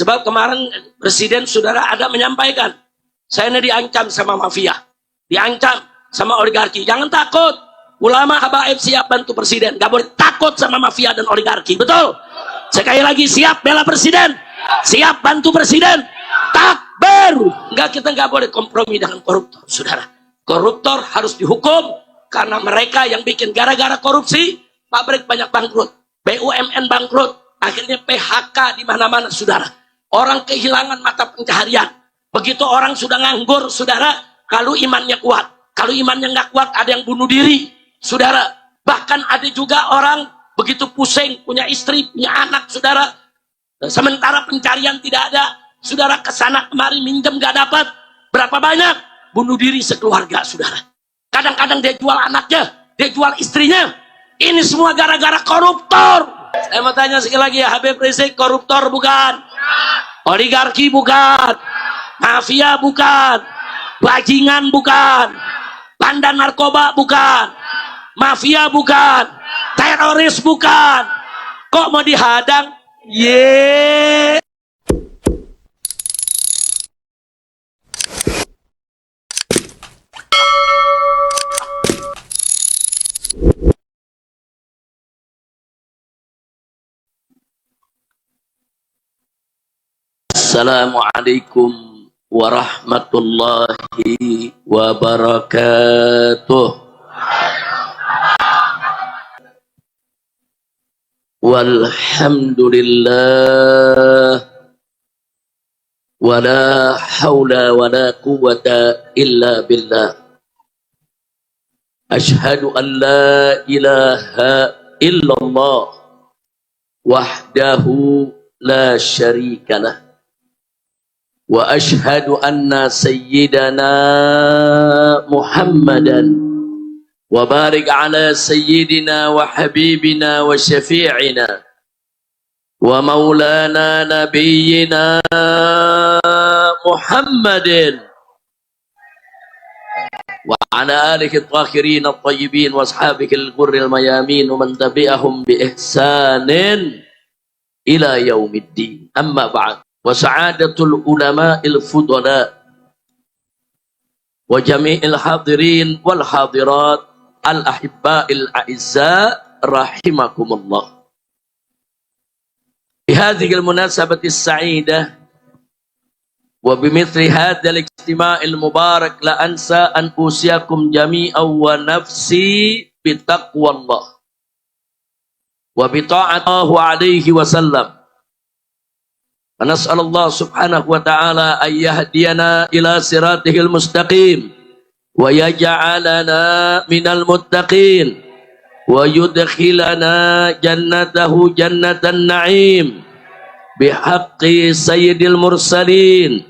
Sebab kemarin Presiden saudara ada menyampaikan, saya ini diancam sama mafia, diancam sama oligarki. Jangan takut, ulama habaib siap bantu Presiden. Gak boleh takut sama mafia dan oligarki, betul? Sekali lagi, siap bela Presiden, siap bantu Presiden. Takbir. Kita nggak boleh kompromi dengan koruptor, saudara. Koruptor harus dihukum karena mereka yang bikin gara-gara korupsi pabrik banyak bangkrut, BUMN bangkrut, akhirnya PHK di mana-mana, saudara. Orang kehilangan mata pencaharian. Begitu orang sudah nganggur, saudara, kalau imannya kuat. Kalau imannya nggak kuat, ada yang bunuh diri, saudara. Bahkan ada juga orang begitu pusing, punya istri, punya anak, saudara. Sementara pencarian tidak ada, saudara, kesana kemari minjem nggak dapat. Berapa banyak bunuh diri sekeluarga, saudara. Kadang-kadang dia jual anaknya, dia jual istrinya. Ini semua gara-gara koruptor. Saya mau tanya sekali lagi ya, Habib Rizik koruptor bukan? Oligarki bukan? Mafia bukan? Bajingan bukan? Bandar narkoba bukan? Mafia bukan? Teroris bukan? Kok mau dihadang? Yeay. Assalamualaikum warahmatullahi wabarakatuh. Walhamdulillah wala hawla wala quwwata illa billah. Ashhadu an la ilaha illallah wahdahu la syarikalah. Wa ashhadu anna sayyidana Muhammadan wa barik ala sayyidina wa habibina wa syafi'ina wa maulana nabiyyina Muhammadin wa ala alihi at-tahirin at-tayyibin wa ashabihi al-ghurril mayamin wa man tabi'ahum bi ihsanin ila yaumiddin. Amma ba'd. Wa sa'adatul ulama'il fudala wa jami'il hadirin wal hadirat al ahibba'il a'izza rahimakumullah. Bi hadhihi al munasabati as-sa'idah wa bimithli hadzal ijtima'il mubarak la ansa an usiyakum jami'an wa nafsi bi taqwallah wa bi ta'atihi alaihi wasallam. Nas'alullah subhanahu wa ta'ala an yahdiyana ila siratihil mustaqim wa yaj'alana minal muttaqin wa yudkhilana jannatahu jannatan na'im bihaqqi sayyidil mursalin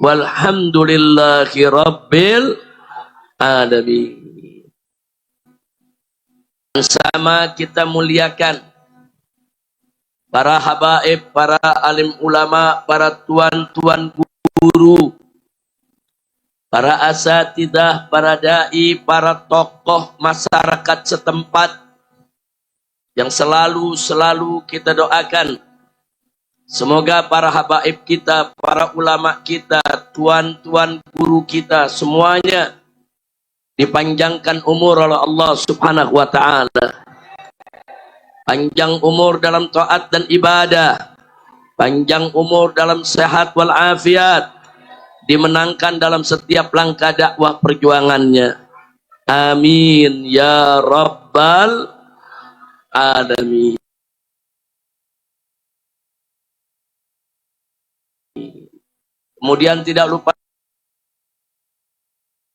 walhamdulillahi rabbil alamin. Sama kita muliakan para habaib, para alim ulama, para tuan-tuan guru, para asatidah, para da'i, para tokoh masyarakat setempat yang selalu kita doakan. Semoga para habaib kita, para ulama kita, tuan-tuan guru kita, semuanya dipanjangkan umur oleh Allah subhanahu wa ta'ala. Panjang umur dalam taat dan ibadah, panjang umur dalam sehat wal afiat, dimenangkan dalam setiap langkah dakwah perjuangannya. Amin ya rabbal alamin. Kemudian tidak lupa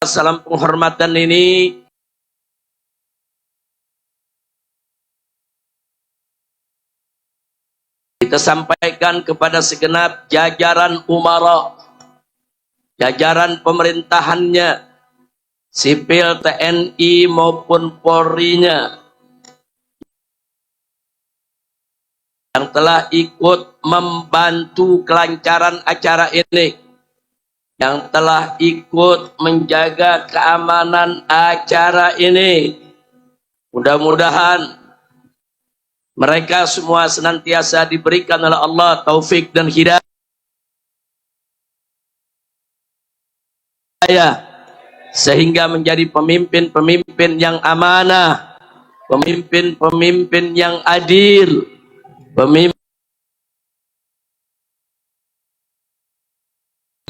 salam penghormatan ini kita sampaikan kepada segenap jajaran umara, jajaran pemerintahannya, sipil TNI maupun Polri-nya, yang telah ikut membantu kelancaran acara ini, yang telah ikut menjaga keamanan acara ini. Mudah-mudahan mereka semua senantiasa diberikan oleh Allah taufik dan hidayah saya sehingga menjadi pemimpin-pemimpin yang amanah, pemimpin-pemimpin yang adil,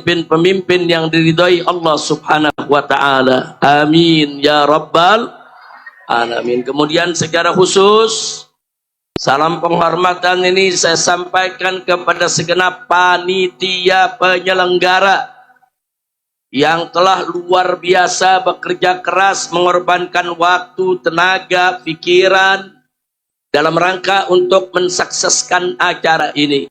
pemimpin yang diridhai Allah Subhanahu wa taala. Amin ya rabbal alamin. Kemudian secara khusus salam penghormatan ini saya sampaikan kepada segenap panitia penyelenggara yang telah luar biasa bekerja keras mengorbankan waktu, tenaga, pikiran dalam rangka untuk mensukseskan acara ini.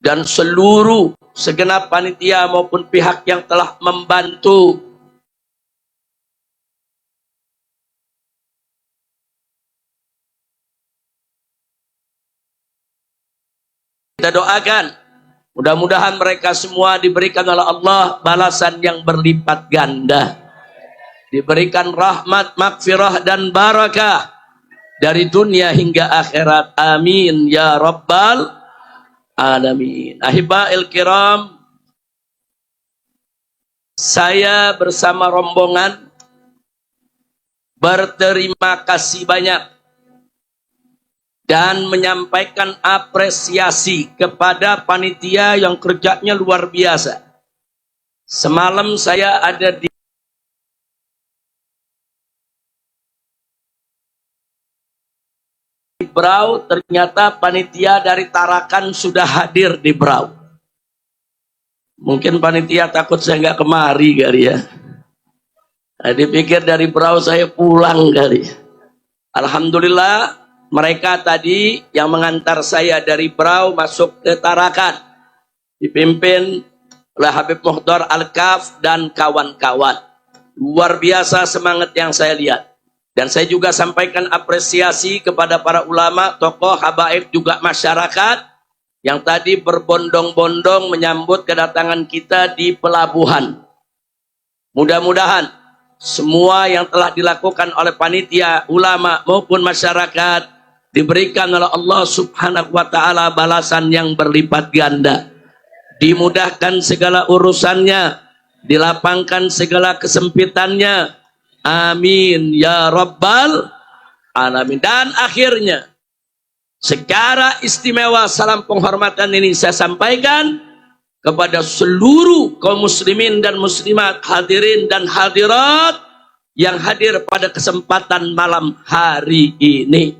Dan seluruh segenap panitia maupun pihak yang telah membantu. Kita doakan, mudah-mudahan mereka semua diberikan oleh Allah balasan yang berlipat ganda. Diberikan rahmat, magfirah, dan barakah dari dunia hingga akhirat. Amin ya rabbal alamin. Ahiba'il kiram, saya bersama rombongan berterima kasih banyak dan menyampaikan apresiasi kepada panitia yang kerjanya luar biasa. Semalam saya ada di Brau, ternyata panitia dari Tarakan sudah hadir di Brau. Mungkin panitia takut saya nggak kemari kali ya. Nah, dipikir dari Brau saya pulang kali. Alhamdulillah mereka tadi yang mengantar saya dari Brau masuk ke Tarakan dipimpin oleh Habib Muhdar Al-Kaf dan kawan-kawan. Luar biasa semangat yang saya lihat. Dan saya juga sampaikan apresiasi kepada para ulama, tokoh, habaib, juga masyarakat yang tadi berbondong-bondong menyambut kedatangan kita di pelabuhan. Mudah-mudahan semua yang telah dilakukan oleh panitia, ulama maupun masyarakat diberikan oleh Allah Subhanahu wa taala balasan yang berlipat ganda. Dimudahkan segala urusannya, dilapangkan segala kesempitannya. Amin ya rabbal alamin. Dan akhirnya secara istimewa salam penghormatan ini saya sampaikan kepada seluruh kaum muslimin dan muslimat, hadirin dan hadirat yang hadir pada kesempatan malam hari ini.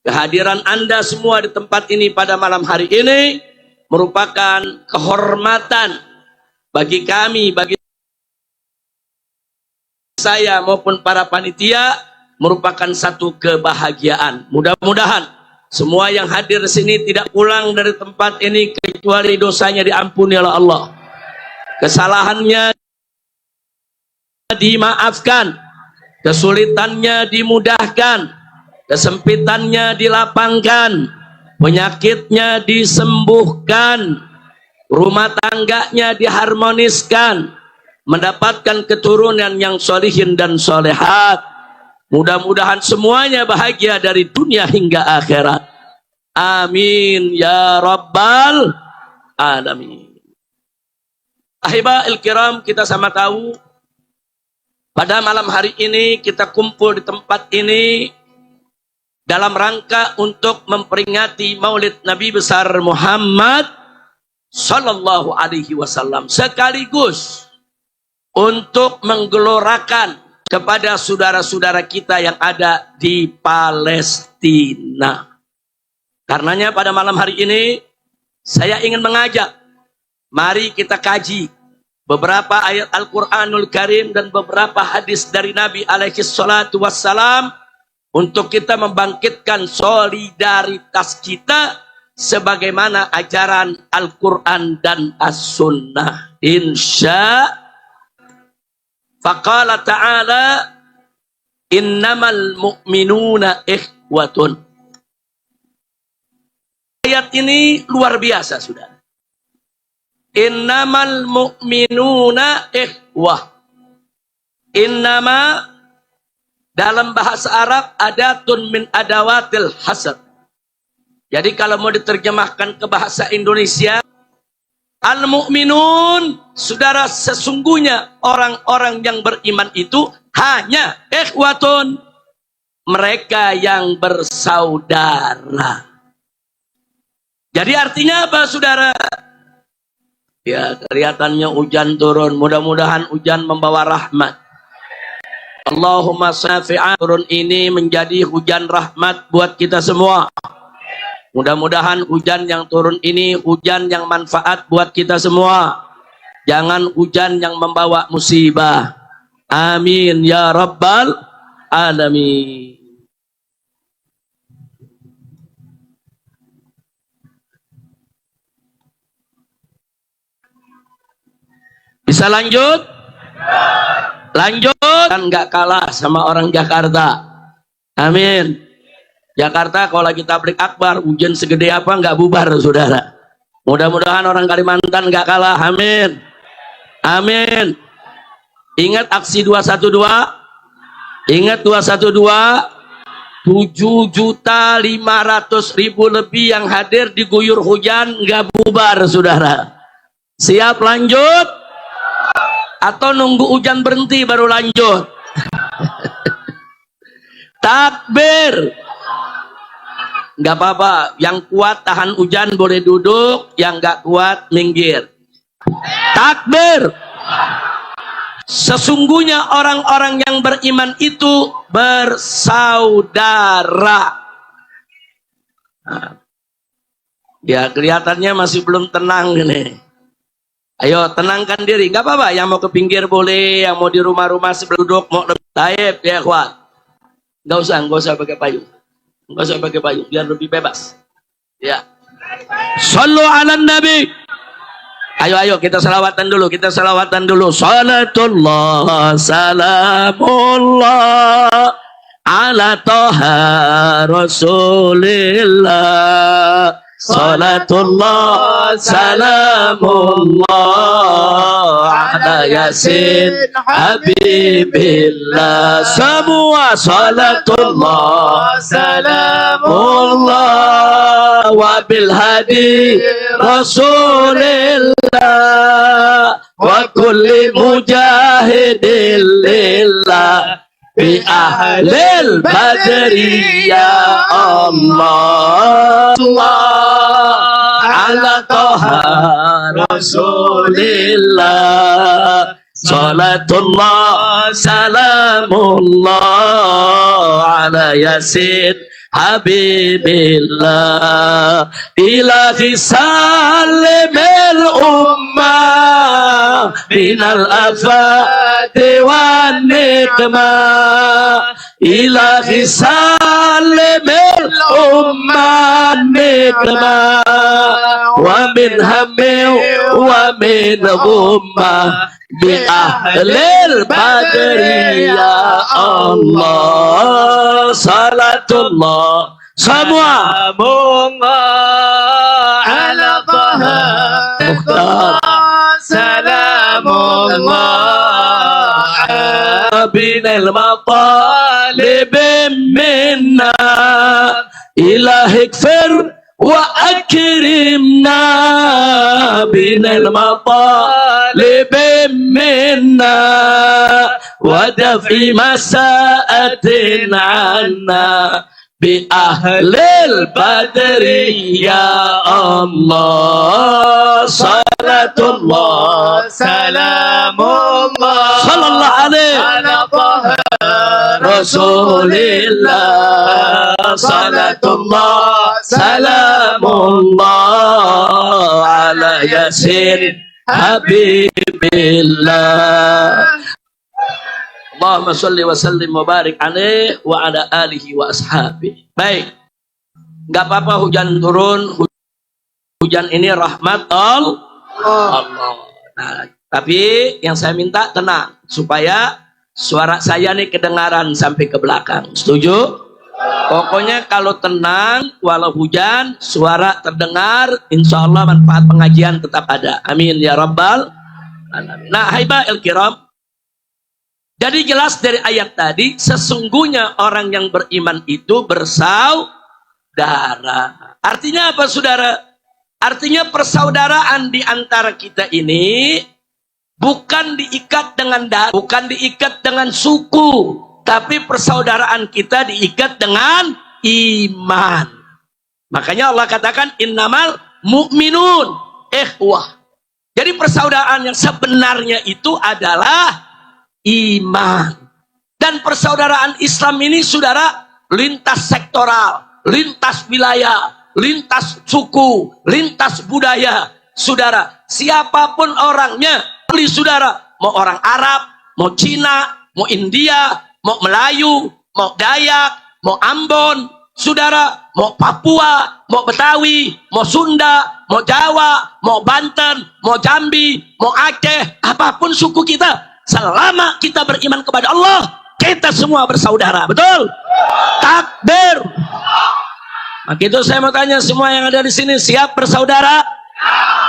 Kehadiran Anda semua di tempat ini pada malam hari ini merupakan kehormatan bagi kami, bagi saya maupun para panitia, merupakan satu kebahagiaan. Mudah-mudahan semua yang hadir di sini tidak pulang dari tempat ini kecuali dosanya diampuni oleh Allah, kesalahannya dimaafkan, kesulitannya dimudahkan, kesempitannya dilapangkan, penyakitnya disembuhkan, rumah tangganya diharmoniskan, mendapatkan keturunan yang solihin dan solehat. Mudah-mudahan semuanya bahagia dari dunia hingga akhirat. Amin ya rabbal alamin. Ahiba'il kiram, kita sama tahu pada malam hari ini kita kumpul di tempat ini dalam rangka untuk memperingati Maulid Nabi besar Muhammad sallallahu alaihi wasallam, sekaligus untuk menggelorakan kepada saudara-saudara kita yang ada di Palestina. Karenanya pada malam hari ini saya ingin mengajak, mari kita kaji beberapa ayat Al-Quranul Karim dan beberapa hadis dari Nabi alaihi salatu wassalam untuk kita membangkitkan solidaritas kita sebagaimana ajaran Al-Quran dan As-Sunnah. Insya Faqala ta'ala innamal mu'minuna ikhwatun. Ayat ini luar biasa, saudara. Innamal mu'minuna ikhwah. Innama dalam bahasa Arab adatun min adawatil hasad. Jadi kalau mau diterjemahkan ke bahasa Indonesia, al-mu'minun, saudara, sesungguhnya orang-orang yang beriman itu hanya ikhwatun, mereka yang bersaudara. Jadi artinya apa, saudara? Ya, kelihatannya hujan turun. Mudah-mudahan hujan membawa rahmat. Allahumma syafi'an, turun ini menjadi hujan rahmat buat kita semua. Mudah-mudahan hujan yang turun ini hujan yang manfaat buat kita semua. Jangan hujan yang membawa musibah. Amin ya rabbal alamin. Bisa lanjut? Lanjut. Kan nggak kalah sama orang Jakarta. Amin. Jakarta kalau lagi tablik akbar, hujan segede apa nggak bubar, saudara. Mudah-mudahan orang Kalimantan nggak kalah. Amin. Amin. Ingat aksi 212? Ingat 212? 7.500.000 lebih yang hadir diguyur hujan, nggak bubar, saudara. Siap lanjut? Atau nunggu hujan berhenti baru lanjut? Takbir. Nggak apa-apa, yang kuat tahan hujan boleh duduk, yang nggak kuat minggir. Takbir. Sesungguhnya orang-orang yang beriman itu bersaudara. Nah, ya kelihatannya masih belum tenang ini. Ayo tenangkan diri, nggak apa-apa. Yang mau ke pinggir boleh, yang mau di rumah-rumah sebelum duduk mau lebih taib ya kuat. Nggak usah pakai payung. Nggak usah pakai payung, biar lebih bebas. Ya. Sallu ala nabi. Ayo kita salawatan dulu, Salatullah, salamullah ala Taha Rasulillah. Salatullah, salamullah ala Yasin Habibillah. Semua salatullah, salamullah wa bil hadi Rasulillah wa kulli mujahidin lillah bi ahlil badri ya Allah. Ala Taha Rasulillah. Salatullah, salamullah ala Yasin Habibillah. Ilahi salimil ummah minal afati wan nikmah. Ilahi salimil ummah nikmah wa min hammi wa min ghummah bi ahlil badri ya Allah. Salatullah, semua ala Taha Mukhtar. Salamullah binal matalib minna ilahi kfir wa akrimna binal matalib minna wa dafi masa'atin anna bi ahlil badri ya Allah. Salatullah, salamullah sallallahu alaihi ala Taha Rasulillah. Salatullah, salamullah ala Yasin Habibillah. Allahumma sholli wa sallim wa barik alaihi wa ala alihi wa ashabihi. Baik, nggak apa-apa hujan turun, hujan ini rahmat Allah. Nah, tapi yang saya minta tenang supaya suara saya nih kedengaran sampai ke belakang. Setuju? Pokoknya kalau tenang, walau hujan, suara terdengar, insya Allah manfaat pengajian tetap ada. Amin ya rabbal alamin. Nah, haibah el-kiram, jadi jelas dari ayat tadi, sesungguhnya orang yang beriman itu bersaudara. darah. Artinya apa, saudara? Artinya persaudaraan di antara kita ini bukan diikat dengan darah, bukan diikat dengan suku, tapi persaudaraan kita diikat dengan iman. Makanya Allah katakan innamal mu'minun ikhwah. Jadi persaudaraan yang sebenarnya itu adalah iman. Dan persaudaraan Islam ini, saudara, lintas sektoral, lintas wilayah, lintas suku, lintas budaya. Saudara, siapapun orangnya, beli saudara, mau orang Arab, mau Cina, mau India, mau Melayu, mau Dayak, mau Ambon, saudara, mau Papua, mau Betawi, mau Sunda, mau Jawa, mau Banten, mau Jambi, mau Aceh, apapun suku kita, selama kita beriman kepada Allah, kita semua bersaudara. Betul? Takbir. Maka itu saya mau tanya semua yang ada di sini, siap bersaudara?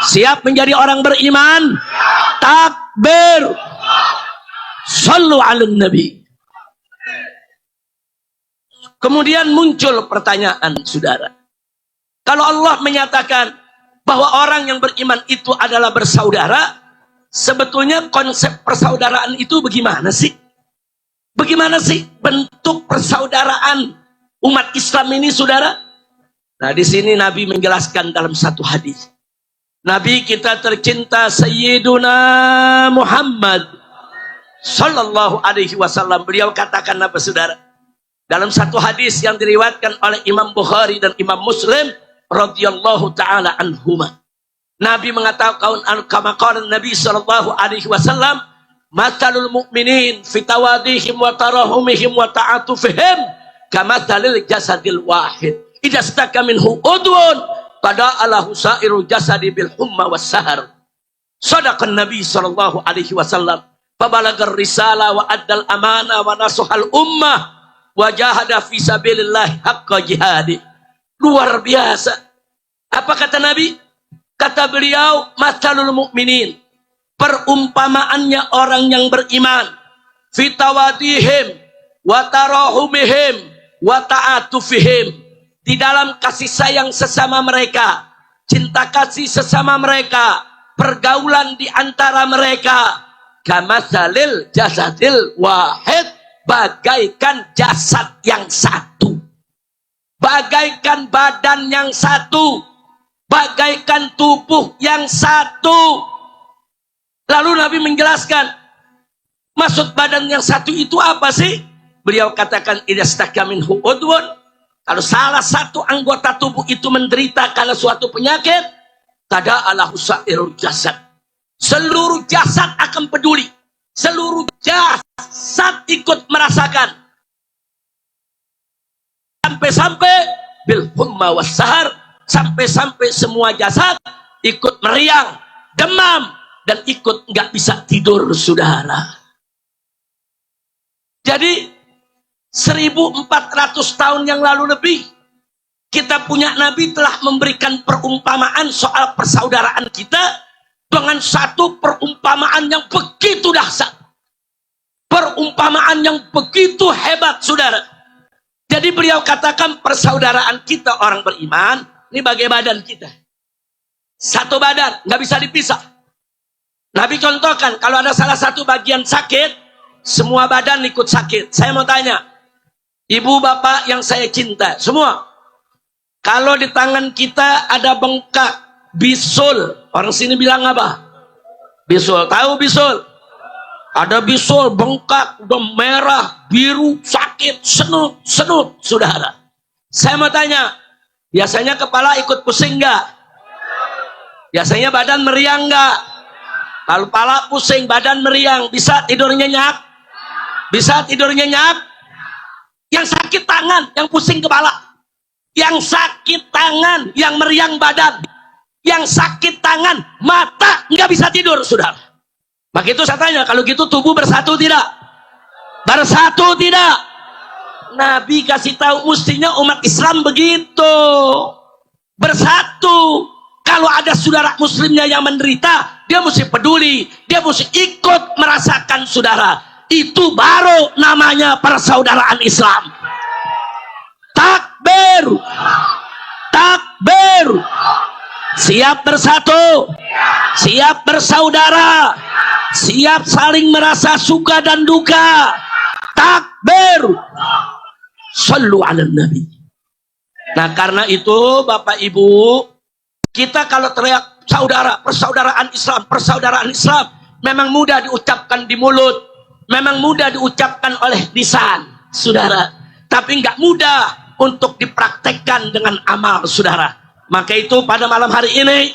Siap menjadi orang beriman? Takbir. Sallu ala nabi. Kemudian muncul pertanyaan, saudara. Kalau Allah menyatakan bahwa orang yang beriman itu adalah bersaudara, sebetulnya konsep persaudaraan itu bagaimana sih? Bagaimana sih bentuk persaudaraan umat Islam ini, saudara? Nah, di sini Nabi menjelaskan dalam satu hadis. Nabi kita tercinta Sayyiduna Muhammad Sallallahu Alaihi Wasallam, beliau katakan apa, saudara? Dalam satu hadis yang diriwayatkan oleh Imam Bukhari dan Imam Muslim radhiyallahu taala anhuma, Nabi mengatakan, kama qala Nabi sallallahu alaihi wasallam, matalul mu'minin fi tawadihim wa tarahumihim wa ta'atufihim kamathalil jasadil wahid idza staka minhu udwun tada'alahu sairul jasadi bil humma was sahar. Sadaqan Nabi sallallahu alaihi wasallam, fabalagar risala wa addal amana wa nasuhal ummah wa jahada fi sabilillah haqqa jihadi. Luar biasa. Apa kata Nabi? Kata beliau, matalul mu'minin, perumpamaannya orang yang beriman, fitawadihim wa tarahumihim wa ta'atufihim, di dalam kasih sayang sesama mereka, cinta kasih sesama mereka, pergaulan di antara mereka, kamatsalil jasadil wahid, bagaikan jasad yang satu, bagaikan badan yang satu, bagaikan tubuh yang satu. Lalu Nabi menjelaskan, maksud badan yang satu itu apa sih? Beliau katakan, idastaka minhu udwun, kalau salah satu anggota tubuh itu menderita karena suatu penyakit, tada'alahu sairul jasad, seluruh jasad akan peduli, seluruh jasad ikut merasakan, sampai-sampai bil humma was sahar, sampai-sampai semua jasad ikut meriang, demam, dan ikut nggak bisa tidur, saudara. Jadi 1400 tahun yang lalu lebih, kita punya Nabi telah memberikan perumpamaan soal persaudaraan kita dengan satu perumpamaan yang begitu dahsyat, perumpamaan yang begitu hebat, saudara. Jadi beliau katakan persaudaraan kita orang beriman ini bagai badan kita, satu badan, nggak bisa dipisah. Nabi contohkan, kalau ada salah satu bagian sakit, semua badan ikut sakit. Saya mau tanya, ibu bapak yang saya cinta semua, kalau di tangan kita ada bengkak, bisul, orang sini bilang apa? Bisul, tahu bisul? Ada bisul, bengkak, udah merah, biru, sakit, senut, saudara. Saya mau tanya, biasanya kepala ikut pusing nggak? Biasanya badan meriang nggak? Kalau kepala pusing, badan meriang, bisa tidur nyenyak? Bisa tidur nyenyak? Yang sakit tangan, yang pusing kepala. Yang sakit tangan, yang meriang badan. Yang sakit tangan, mata, nggak bisa tidur, saudara. Maka itu saya tanya, kalau gitu tubuh bersatu tidak? Bersatu tidak? Nabi kasih tahu mestinya umat Islam begitu. Bersatu. Kalau ada saudara muslimnya yang menderita, dia mesti peduli, dia mesti ikut merasakan, saudara. Itu baru namanya persaudaraan Islam. Takbir. Takbir. Siap bersatu, siap bersaudara, siap saling merasa suka dan duka. Takbir. Sallu ala Nabi. Nah, karena itu Bapak Ibu, kita kalau teriak saudara, persaudaraan Islam, persaudaraan Islam, memang mudah diucapkan di mulut, memang mudah diucapkan oleh lisan, saudara. Tapi nggak mudah untuk dipraktekkan dengan amal, saudara. Maka itu pada malam hari ini,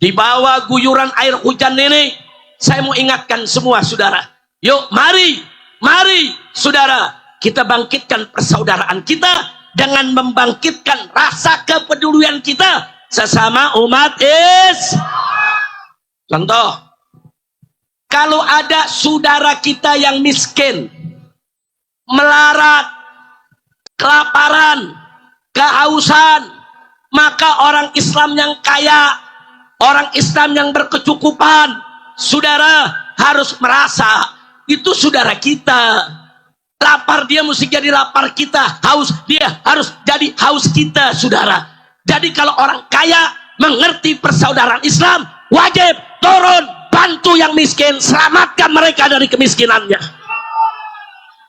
di bawah guyuran air hujan ini, saya mau ingatkan semua saudara. Yuk, mari, saudara, kita bangkitkan persaudaraan kita dengan membangkitkan rasa kepedulian kita sesama umat Contoh, kalau ada saudara kita yang miskin, melarat, kelaparan, kehausan, maka orang Islam yang kaya, orang Islam yang berkecukupan, saudara harus merasa itu saudara kita. Lapar dia mesti jadi lapar kita, haus dia harus jadi haus kita, saudara. Jadi kalau orang kaya mengerti persaudaraan Islam, wajib turun bantu yang miskin, selamatkan mereka dari kemiskinannya.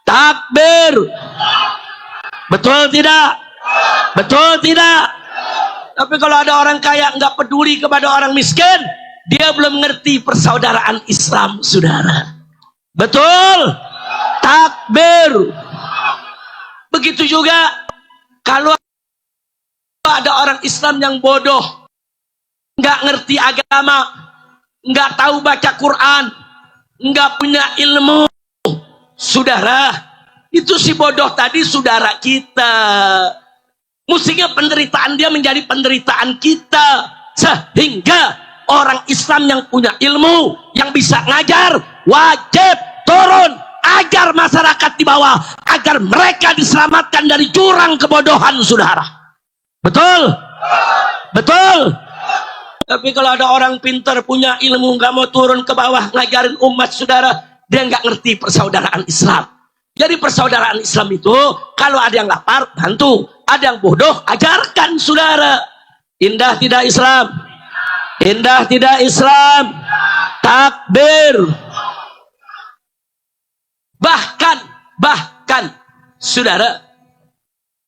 Takbir. Betul tidak? Betul tidak? Tapi kalau ada orang kaya nggak peduli kepada orang miskin, dia belum mengerti persaudaraan Islam, saudara. Betul? Takbir. Begitu juga kalau ada orang Islam yang bodoh, nggak ngerti agama, nggak tahu baca Quran, nggak punya ilmu, saudara, itu si bodoh tadi saudara kita. Mestinya penderitaan dia menjadi penderitaan kita, sehingga orang Islam yang punya ilmu, yang bisa ngajar, wajib turun ajar masyarakat di bawah agar mereka diselamatkan dari jurang kebodohan, saudara. Betul? Betul? Tapi kalau ada orang pintar punya ilmu nggak mau turun ke bawah ngajarin umat, saudara, dia nggak ngerti persaudaraan Islam. Jadi persaudaraan Islam itu kalau ada yang lapar bantu, ada yang bodoh ajarkan, saudara. Indah tidak Islam? Indah tidak Islam? Takbir. Bahkan saudara,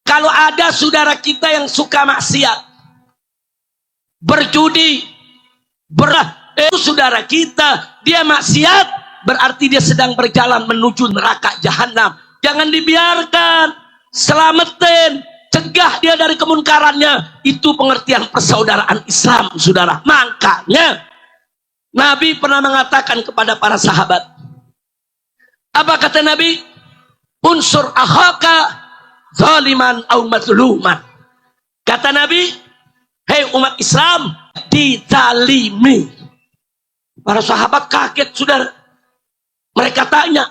kalau ada saudara kita yang suka maksiat, berjudi, itu saudara kita, dia maksiat, berarti dia sedang berjalan menuju neraka jahanam. Jangan dibiarkan, selamatin, cegah dia dari kemunkarannya. Itu pengertian persaudaraan Islam, saudara. Makanya Nabi pernah mengatakan kepada para sahabat, apa kata Nabi? Unsur akhaka zaliman au mazluman. Kata Nabi, hei umat Islam, dizalimi. Para sahabat kaget, saudara. Mereka tanya,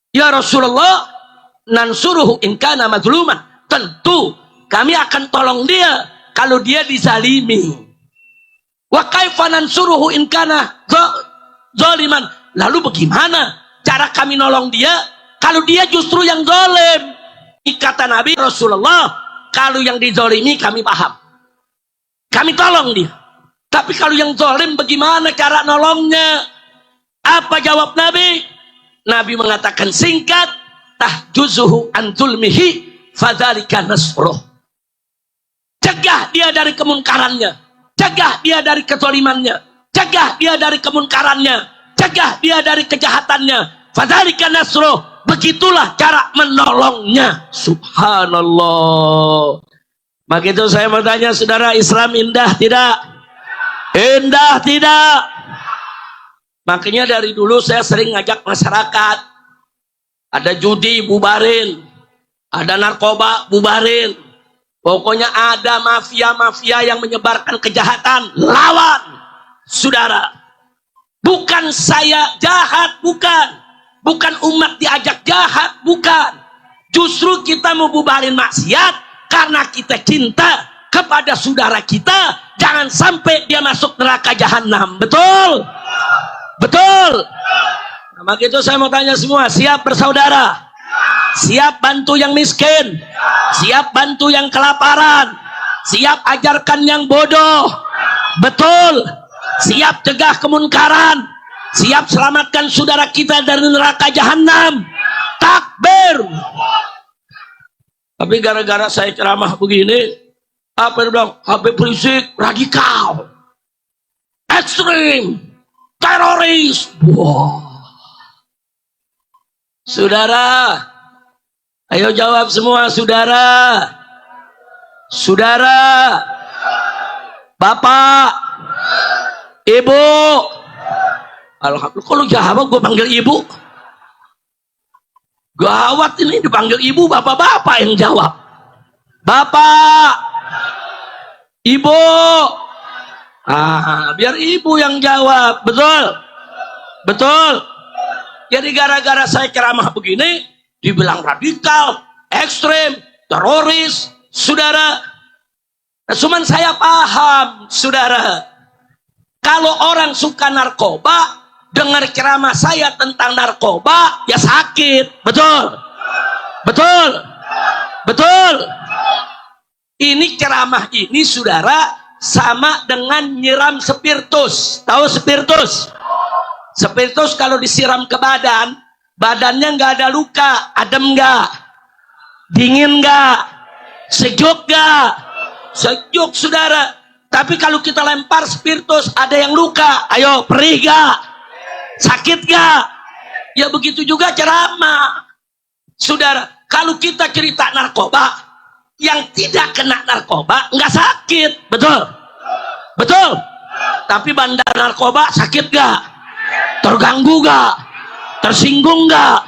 ya Rasulullah, nansuruhu in kana mazluman. Tentu kami akan tolong dia kalau dia dizalimi. Wa kaifa nansuruhu in kana zaliman. Lalu bagaimana cara kami nolong dia kalau dia justru yang zalim? Kata Nabi, Rasulullah, kalau yang dizalimi kami paham, kami tolong dia. Tapi kalau yang zalim bagaimana cara nolongnya? Apa jawab Nabi? Nabi mengatakan singkat, tahjuzuhu an zulmihi fadzalika nasruh. Cegah dia dari kemunkarannya, cegah dia dari kezalimannya, cegah dia dari kemunkarannya, cegah dia dari kejahatannya. Fadzalika nasruh. Begitulah cara menolongnya. Subhanallah. Maka itu saya mau tanya saudara, Islam indah tidak? Indah tidak? Makanya dari dulu saya sering ngajak masyarakat, ada judi bubarin, ada narkoba bubarin, pokoknya ada mafia-mafia yang menyebarkan kejahatan, lawan, saudara. Bukan saya jahat, bukan umat diajak jahat, bukan. Justru kita mau bubarin maksiat karena kita cinta kepada saudara kita, jangan sampai dia masuk neraka jahanam. Betul? Betul. Nah, maka itu saya mau tanya semua, siap bersaudara? Siap bantu yang miskin? Siap bantu yang kelaparan? Siap ajarkan yang bodoh. Betul. Siap cegah kemunkaran. Siap selamatkan saudara kita dari neraka jahanam. Takbir. Tapi gara-gara saya ceramah begini, apa yang bilang? Habib Rizik radikal, ekstrim, teroris. Wah. Saudara, ayo jawab semua saudara. Saudara, Bapak, Ibu. Alhamdulillah, kalau jawab gue panggil Ibu. Gawat ini, dipanggil Ibu, bapak-bapak yang jawab. Bapak, Ibu. Biar Ibu yang jawab. Betul? Betul? Jadi gara-gara saya ceramah begini, dibilang radikal, ekstrem, teroris, saudara. Nah, cuman saya paham, saudara. Kalau orang suka narkoba, dengar ceramah saya tentang narkoba, ya sakit. Betul? Betul? Betul? Ini ceramah ini, saudara, sama dengan nyiram spiritus. Tahu spiritus? Spiritus kalau disiram ke badan, badannya nggak ada luka. Adem nggak? Dingin nggak? Sejuk nggak? Sejuk, saudara. Tapi kalau kita lempar spiritus, ada yang luka. Ayo, perih nggak? Sakit gak? Ya begitu juga ceramah. Saudara, kalau kita cerita narkoba, yang tidak kena narkoba nggak sakit. Betul? Betul? Tapi bandar narkoba sakit gak? Terganggu gak? Tersinggung gak?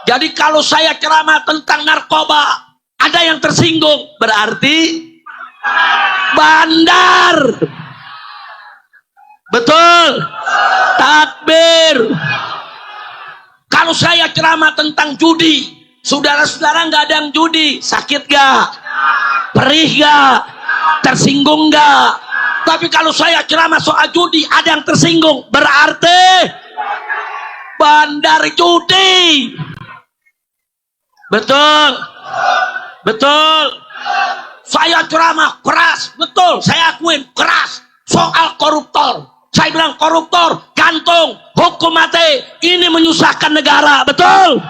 Jadi kalau saya ceramah tentang narkoba, ada yang tersinggung, berarti bandar. Betul? Takbir. Kalau saya ceramah tentang judi, saudara-saudara nggak ada yang judi, sakit gak? Perih gak? Tersinggung gak? Tapi kalau saya ceramah soal judi, ada yang tersinggung, berarti bandar judi. Betul? Betul? Saya ceramah keras, betul, saya akuin keras soal koruptor. Saya bilang koruptor, gantung, hukum mati, ini menyusahkan negara. Betul?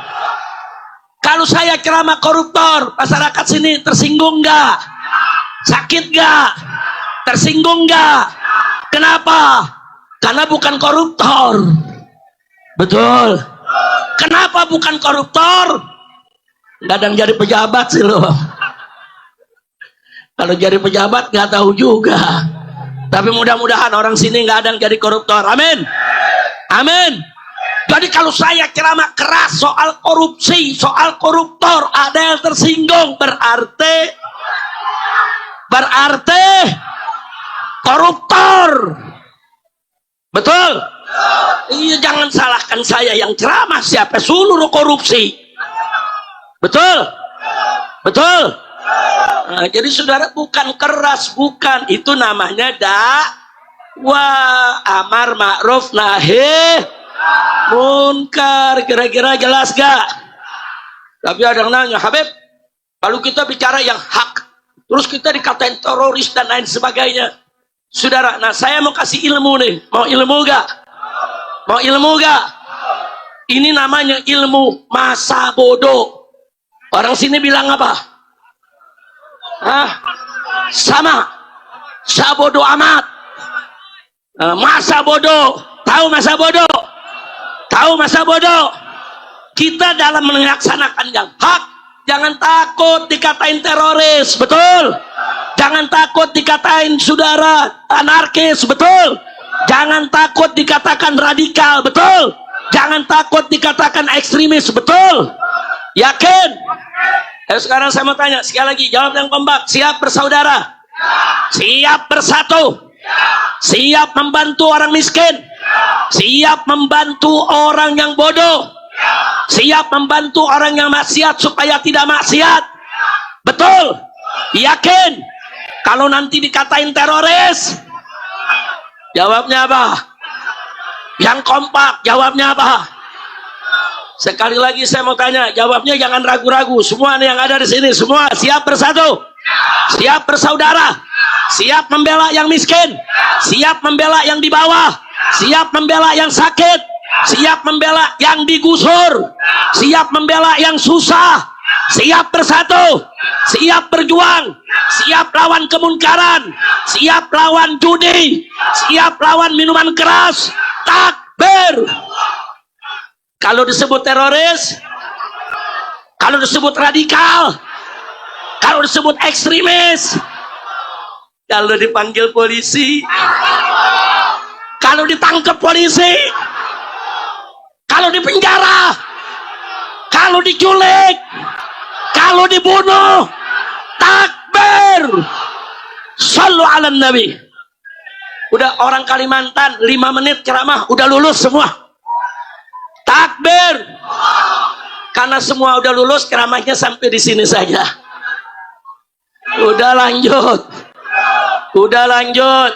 Kalau saya ceramah koruptor, masyarakat sini tersinggung nggak? Sakit nggak? Tersinggung nggak? Kenapa? Karena bukan koruptor. Betul? Kenapa bukan koruptor? Nggak ada yang jadi pejabat sih loh. Kalau jadi pejabat nggak tahu juga. Tapi mudah-mudahan orang sini nggak ada yang jadi koruptor. Amin. Amin. Jadi kalau saya ceramah keras soal korupsi, soal koruptor, ada yang tersinggung, berarti koruptor. Betul? Iya, jangan salahkan saya yang ceramah, siapa suruh korupsi. Betul? Betul? Nah, jadi saudara, bukan keras, bukan, itu namanya dakwah, amar ma'ruf nahi munkar. Kira-kira jelas gak? Tapi ada yang nanya, Habib, kalau kita bicara yang hak, terus kita dikatain teroris dan lain sebagainya. Saudara, nah saya mau kasih ilmu nih. Mau ilmu gak? Mau ilmu gak? Ini namanya ilmu masa bodoh. Orang sini bilang apa? Sama bodoh amat. Masa bodoh. Tahu masa bodoh? Tahu masa bodoh? Kita dalam melaksanakan yang hak, jangan takut dikatain teroris. Betul? Jangan takut dikatain saudara anarkis. Betul? Jangan takut dikatakan radikal. Betul? Jangan takut dikatakan ekstremis. Betul? Yakin? Sekarang saya mau tanya sekali lagi, jawab yang kompak. Siap bersaudara? Siap bersatu? Siap membantu orang miskin? Siap membantu orang yang bodoh? Siap membantu orang yang maksiat supaya tidak maksiat? Betul? Yakin? Kalau nanti dikatain teroris, jawabnya apa? Yang kompak, jawabnya apa? Sekali lagi saya mau tanya, jawabnya jangan ragu-ragu. Semua yang ada di sini, semua siap bersatu? Siap bersaudara. Siap membela yang miskin. Siap membela yang di bawah. Siap membela yang sakit. Siap membela yang digusur. Siap membela yang susah. Siap bersatu. Siap berjuang. Siap lawan kemunkaran. Siap lawan judi. Siap lawan minuman keras. Takbir. Kalau disebut teroris, kalau disebut radikal, kalau disebut ekstremis, kalau dipanggil polisi, kalau ditangkap polisi, kalau dipenjara, kalau diculik, kalau dibunuh, takbir. Shallu ala nabi. Udah orang Kalimantan 5 menit ceramah udah lulus semua. Takbir. Karena semua udah lulus, ceramahnya sampai di sini saja. Udah lanjut. Udah lanjut.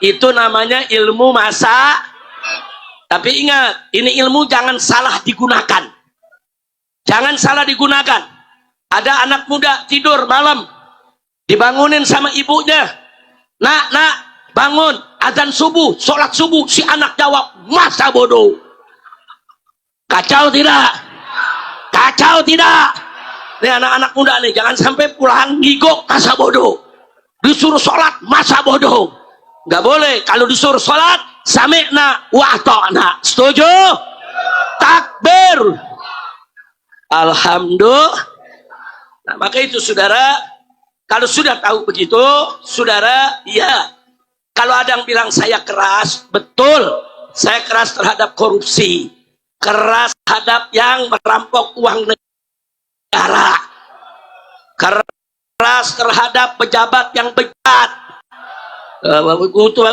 Itu namanya ilmu masa. Tapi ingat, ini ilmu jangan salah digunakan. Jangan salah digunakan. Ada anak muda tidur malam, dibangunin sama ibunya. Nak, bangun, azan subuh, sholat subuh. Si anak jawab, masa bodoh. Kacau tidak? Kacau tidak? Nih anak-anak muda nih, jangan sampai pulang gigok masa bodoh. Disuruh sholat masa bodoh. Nggak boleh. Kalau disuruh sholat, sami'na wa ata'na. Setuju? Takbir. Alhamdulillah. Nah, maka itu saudara, kalau sudah tahu begitu, saudara, ya. Kalau ada yang bilang saya keras, betul. Saya keras terhadap korupsi. Keras terhadap yang merampok uang negara. Keras terhadap pejabat yang bejat.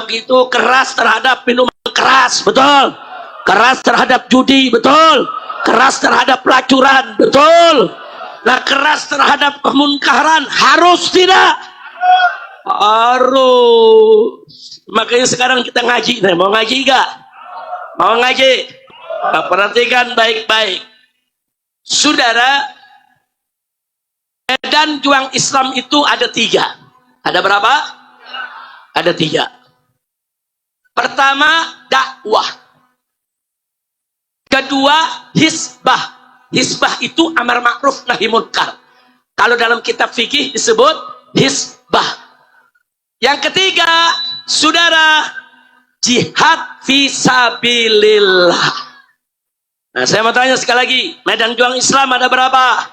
Begitu keras terhadap minuman keras, betul. Keras terhadap judi, betul. Keras terhadap pelacuran, betul. Nah, keras terhadap kemunkaran harus tidak? Harus. Makanya sekarang kita ngaji nih. Mau ngaji gak? Mau ngaji? Nah, perhatikan baik-baik. Saudara, medan juang Islam itu ada 3. Ada berapa? Ada 3. Pertama, dakwah. Kedua, hisbah. Hisbah itu amar ma'ruf nahi munkar. Kalau dalam kitab fikih disebut hisbah. Yang ketiga, saudara, jihad fisabilillah. Nah, saya mau tanya sekali lagi, medan juang Islam ada berapa?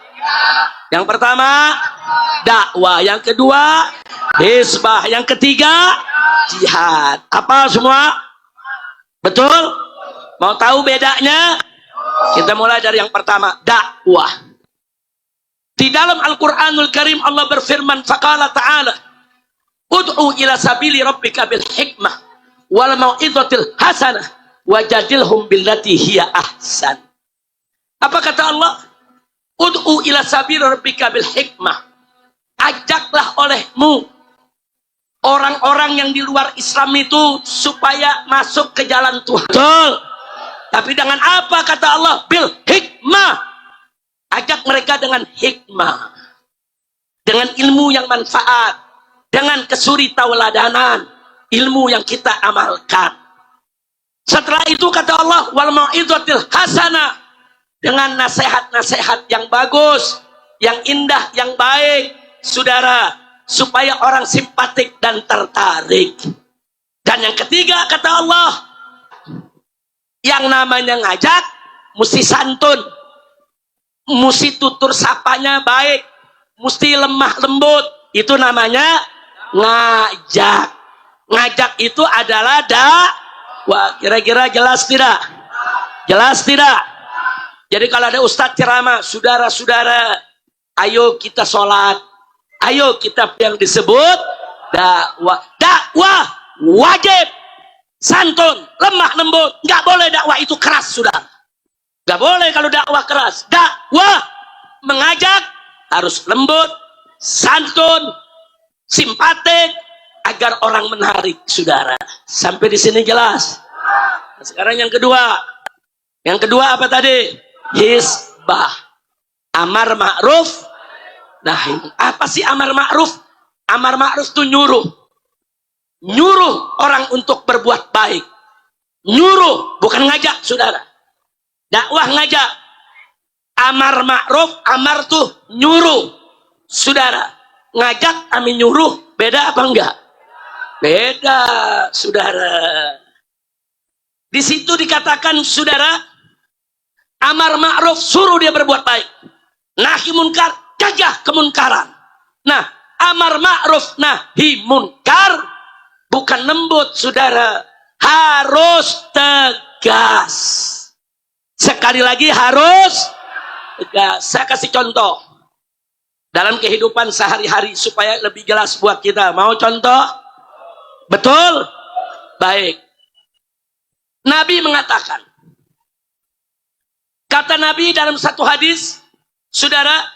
Yang pertama, dakwah. Yang kedua, hisbah. Yang ketiga, jihad. Apa semua? Betul? Mau tahu bedanya? Kita mulai dari yang pertama, dakwah. Di dalam Al-Quranul Karim Allah berfirman, faqala ta'ala, ud'u ila sabili rabbika bil hikmah wal mau'izatil hasanah wajadilhum billati hiya ahsan. Apa kata Allah? Ud'u ila sabili rabbika bil hikmah. Ajaklah olehmu orang-orang yang di luar Islam itu supaya masuk ke jalan Tuhan. Betul. Tapi dengan apa kata Allah? Bil hikmah. Ajak mereka dengan hikmah. Dengan ilmu yang manfaat. Dengan kesuritauladanan. Ilmu yang kita amalkan. Setelah itu kata Allah, wal mau'izatil hasanah, dengan nasihat-nasihat yang bagus, yang indah, yang baik, saudara, supaya orang simpatik dan tertarik. Dan yang ketiga kata Allah, yang namanya ngajak mesti santun, mesti tutur sapanya baik, mesti lemah lembut. Itu namanya ngajak. Ngajak itu adalah Wah, kira-kira jelas tidak? Jelas tidak? Jadi kalau ada ustadz ceramah, saudara-saudara, ayo kita sholat, ayo kita yang disebut dakwah. Dakwah wajib santun, lemah lembut. Nggak boleh dakwah itu keras, saudara. Nggak boleh kalau dakwah keras. Dakwah mengajak harus lembut, santun, simpatik, agar orang menarik, saudara. Sampai di sini jelas. Nah, sekarang yang kedua. Yang kedua apa tadi? Hisbah. Amar ma'ruf nahi. Apa sih amar ma'ruf? Amar ma'ruf itu nyuruh. Nyuruh orang untuk berbuat baik. Nyuruh, bukan ngajak, saudara. Dakwah ngajak. Amar ma'ruf, amar tuh nyuruh. Saudara, ngajak kami nyuruh, beda apa enggak? Beda, saudara. Di situ dikatakan, saudara, amar ma'ruf, suruh dia berbuat baik. Nahi munkar, cegah kemunkaran. Nah, amar ma'ruf, nahi munkar, bukan lembut, saudara. Harus tegas. Sekali lagi harus tegas. Saya kasih contoh. Dalam kehidupan sehari-hari supaya lebih jelas buat kita. Mau contoh? Betul? Baik. Nabi mengatakan, kata Nabi dalam satu hadis, saudara,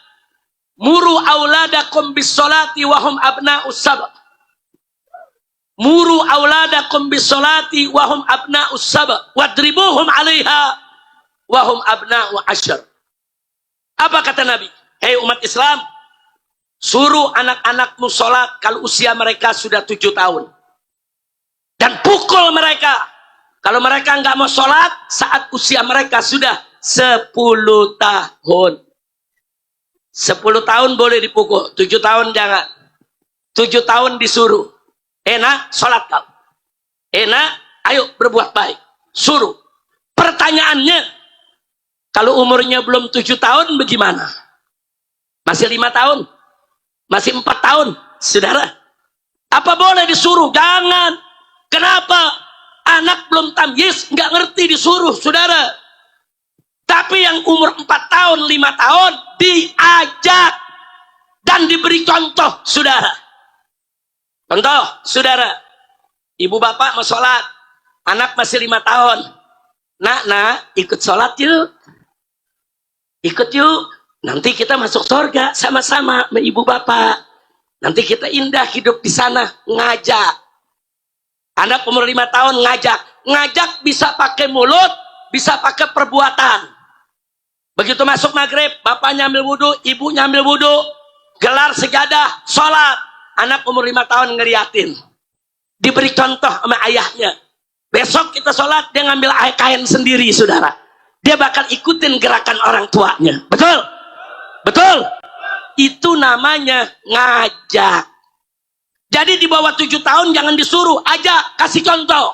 muru auladakum bis solati wahum abna'us sab'. Muru auladakum bis solati wahum abna'us sab'. Wadribuhum alaiha wahum abna'u asyar. Apa kata Nabi? Hei umat Islam, suruh anak-anakmu sholat kalau usia mereka sudah 7 tahun. Dan pukul mereka kalau mereka nggak mau sholat saat usia mereka sudah 10 tahun. 10 tahun boleh dipukul, 7 tahun jangan. 7 tahun disuruh. Enak, sholat kau. Enak, ayo berbuat baik. Suruh. Pertanyaannya, kalau umurnya belum 7 tahun bagaimana? Masih 5 tahun? Masih 4 tahun? Saudara, apa boleh disuruh? Jangan. Kenapa? Anak belum tamyiz, nggak ngerti disuruh, saudara. Tapi yang umur 4 tahun, 5 tahun, diajak dan diberi contoh, saudara. Contoh, saudara. Ibu bapak mau sholat, anak masih 5 tahun. Nak, ikut sholat yuk. Ikut yuk. Nanti kita masuk surga sama-sama sama ibu bapak. Nanti kita indah hidup di sana. Ngajak. Anak umur 5 tahun ngajak. Ngajak bisa pakai mulut, bisa pakai perbuatan. Begitu masuk maghrib, bapaknya ambil wudhu, ibunya ambil wudhu, gelar sejadah, sholat. Anak umur 5 tahun ngeliatin. Diberi contoh sama ayahnya. Besok kita sholat, dia ngambil kain sendiri, saudara. Dia bakal ikutin gerakan orang tuanya. Betul? Betul? Itu namanya ngajak. Jadi di bawah 7 tahun jangan disuruh, ajak, kasih contoh.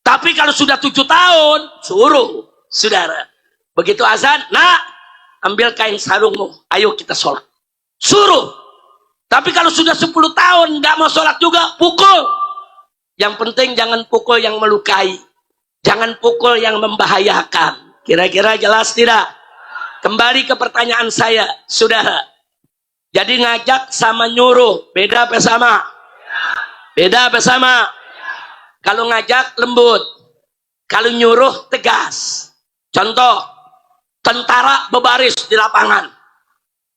Tapi kalau sudah 7 tahun, suruh, saudara. Begitu azan, nak, ambil kain sarungmu, ayo kita sholat. Suruh. Tapi kalau sudah 10 tahun, nggak mau sholat juga, pukul. Yang penting jangan pukul yang melukai. Jangan pukul yang membahayakan. Kira-kira jelas tidak? Kembali ke pertanyaan saya, saudara. Jadi ngajak sama nyuruh, beda apa sama? Beda apa sama? Kalau ngajak lembut, kalau nyuruh tegas. Contoh, tentara berbaris di lapangan.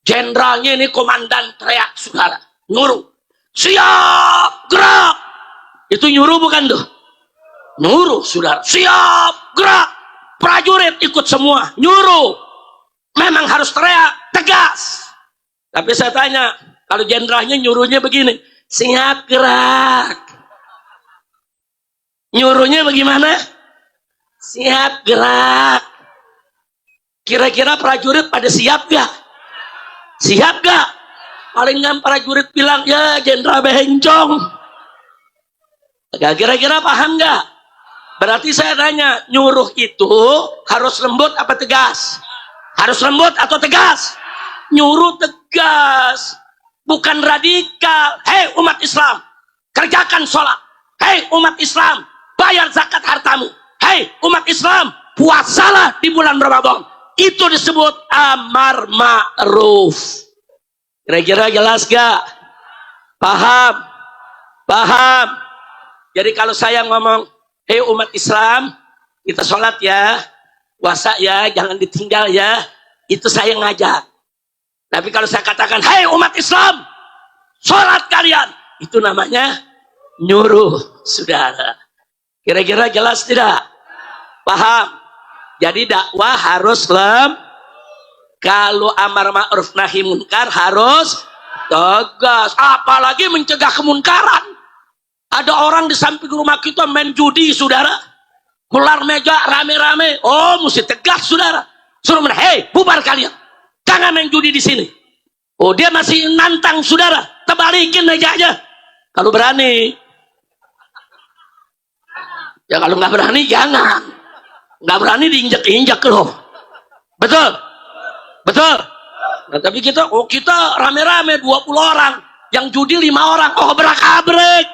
Jenderalnya ini komandan teriak, saudara. Nyuruh, siap, gerak. Itu nyuruh bukan tuh? Nyuruh, saudara. Siap, gerak. Prajurit ikut semua. Nyuruh. Memang harus teriak, tegas. Tapi saya tanya, kalau jenderalnya nyuruhnya begini, siap, gerak. Nyuruhnya bagaimana? Siap, gerak. Kira-kira prajurit pada siap gak? Siap gak? Palingan prajurit bilang, ya jenderal behencong. Kira-kira paham gak? Berarti saya tanya, nyuruh itu harus lembut apa tegas? Harus lembut atau tegas? Nyuruh tegas. Bukan radikal. Hei umat Islam, kerjakan sholat. Hei umat Islam, bayar zakat hartamu. Hei umat Islam, puasalah di bulan Ramadan. Itu disebut amar ma'ruf. Kira-kira jelas gak? Paham? Paham? Jadi kalau saya ngomong, hei umat Islam, kita sholat ya, puasa ya, jangan ditinggal ya, itu saya ngajak. Tapi kalau saya katakan, hei umat Islam, sholat kalian, itu namanya nyuruh, saudara. Kira-kira jelas tidak? Paham? Jadi dakwah harus Kalau amar ma'ruf nahi munkar harus tegas, apalagi mencegah kemunkaran. Ada orang di samping rumah kita main judi, saudara, ular meja rame-rame. Oh, mesti tegas, saudara. Suruh hei, bubar kalian, jangan main judi di sini. Oh, dia masih nantang, saudara, tebalikin mejanya kalau berani. Ya kalau nggak berani jangan, nggak berani diinjak-injak loh. Betul, betul. Nah, tapi kita rame-rame 20 orang, yang judi 5 orang. Oh, berak-abrik.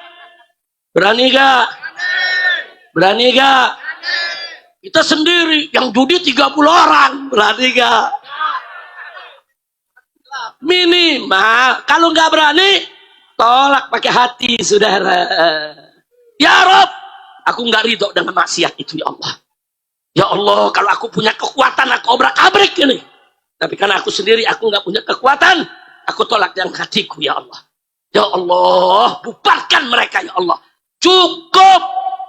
Berani gak? Berani gak? Kita sendiri, yang judi 30 orang. Berani gak? Minimal. Kalau nggak berani, tolak pakai hati, saudara. Ya Rob, aku nggak ridho dengan maksiat itu, ya Allah. Ya Allah, kalau aku punya kekuatan, aku obrak-abrik ini. Tapi karena aku sendiri, aku nggak punya kekuatan, aku tolak dengan hatiku, ya Allah. Ya Allah, bubarkan mereka, ya Allah. Cukup,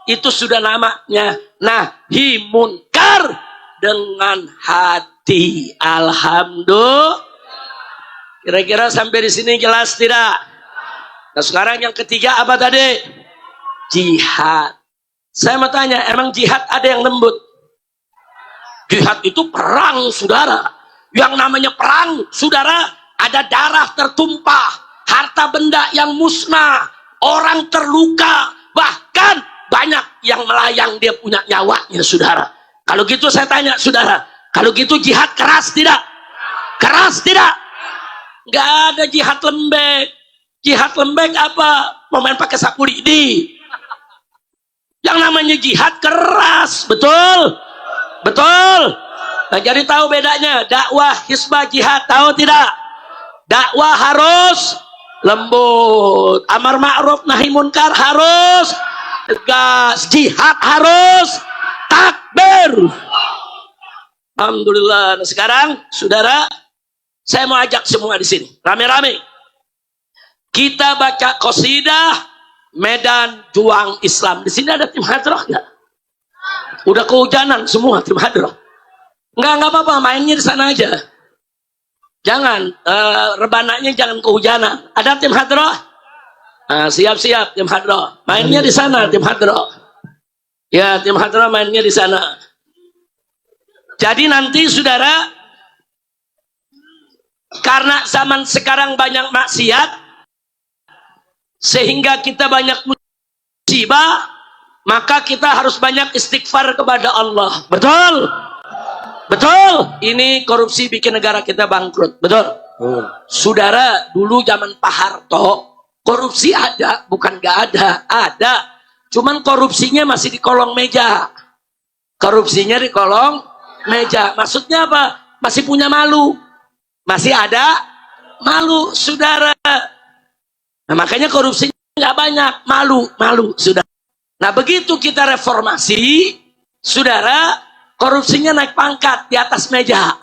itu sudah namanya nahi munkar dengan hati. Alhamdulillah. Kira-kira sampai di sini jelas tidak? Nah, sekarang yang ketiga apa tadi? Jihad. Saya mau tanya, emang jihad ada yang lembut? Jihad itu perang, saudara. Yang namanya perang, saudara, ada darah tertumpah, harta benda yang musnah, orang terluka, bahkan banyak yang melayang dia punya nyawanya, saudara. Kalau gitu saya tanya, saudara, kalau gitu jihad keras tidak? Keras tidak? Nggak ada jihad lembek. Jihad lembek apa? Pemain pakai sapu lidi. Yang namanya jihad keras, betul? Betul? Nah, jadi tahu bedanya dakwah, hizbah, jihad, tahu tidak? Dakwah harus lembut, amar ma'ruf nahi munkar harus tegas, jihad harus takbir. Alhamdulillah. Nah, sekarang saudara, saya mau ajak semua di sini rame-rame kita baca qasidah Medan Juang Islam. Di sini ada tim hadrah nggak? Udah kehujanan semua tim hadrah. Nggak apa-apa, mainnya di sana aja. Jangan, rebananya jangan kehujanan. Ada tim hadrah? Nah, siap-siap tim hadrah. Mainnya di sana tim hadrah. Ya, tim hadrah mainnya di sana. Jadi nanti saudara, karena zaman sekarang banyak maksiat, sehingga kita banyak musibah, maka kita harus banyak istighfar kepada Allah. Betul? Betul? Ini korupsi bikin negara kita bangkrut. Betul? Saudara, dulu zaman Pak Harto, korupsi ada, bukan gak ada. Ada. Cuman korupsinya masih di kolong meja. Korupsinya di kolong meja. Maksudnya apa? Masih punya malu. Masih ada malu, saudara. Nah, makanya korupsinya nggak banyak. Malu, saudara. Nah, begitu kita reformasi, saudara, korupsinya naik pangkat di atas meja.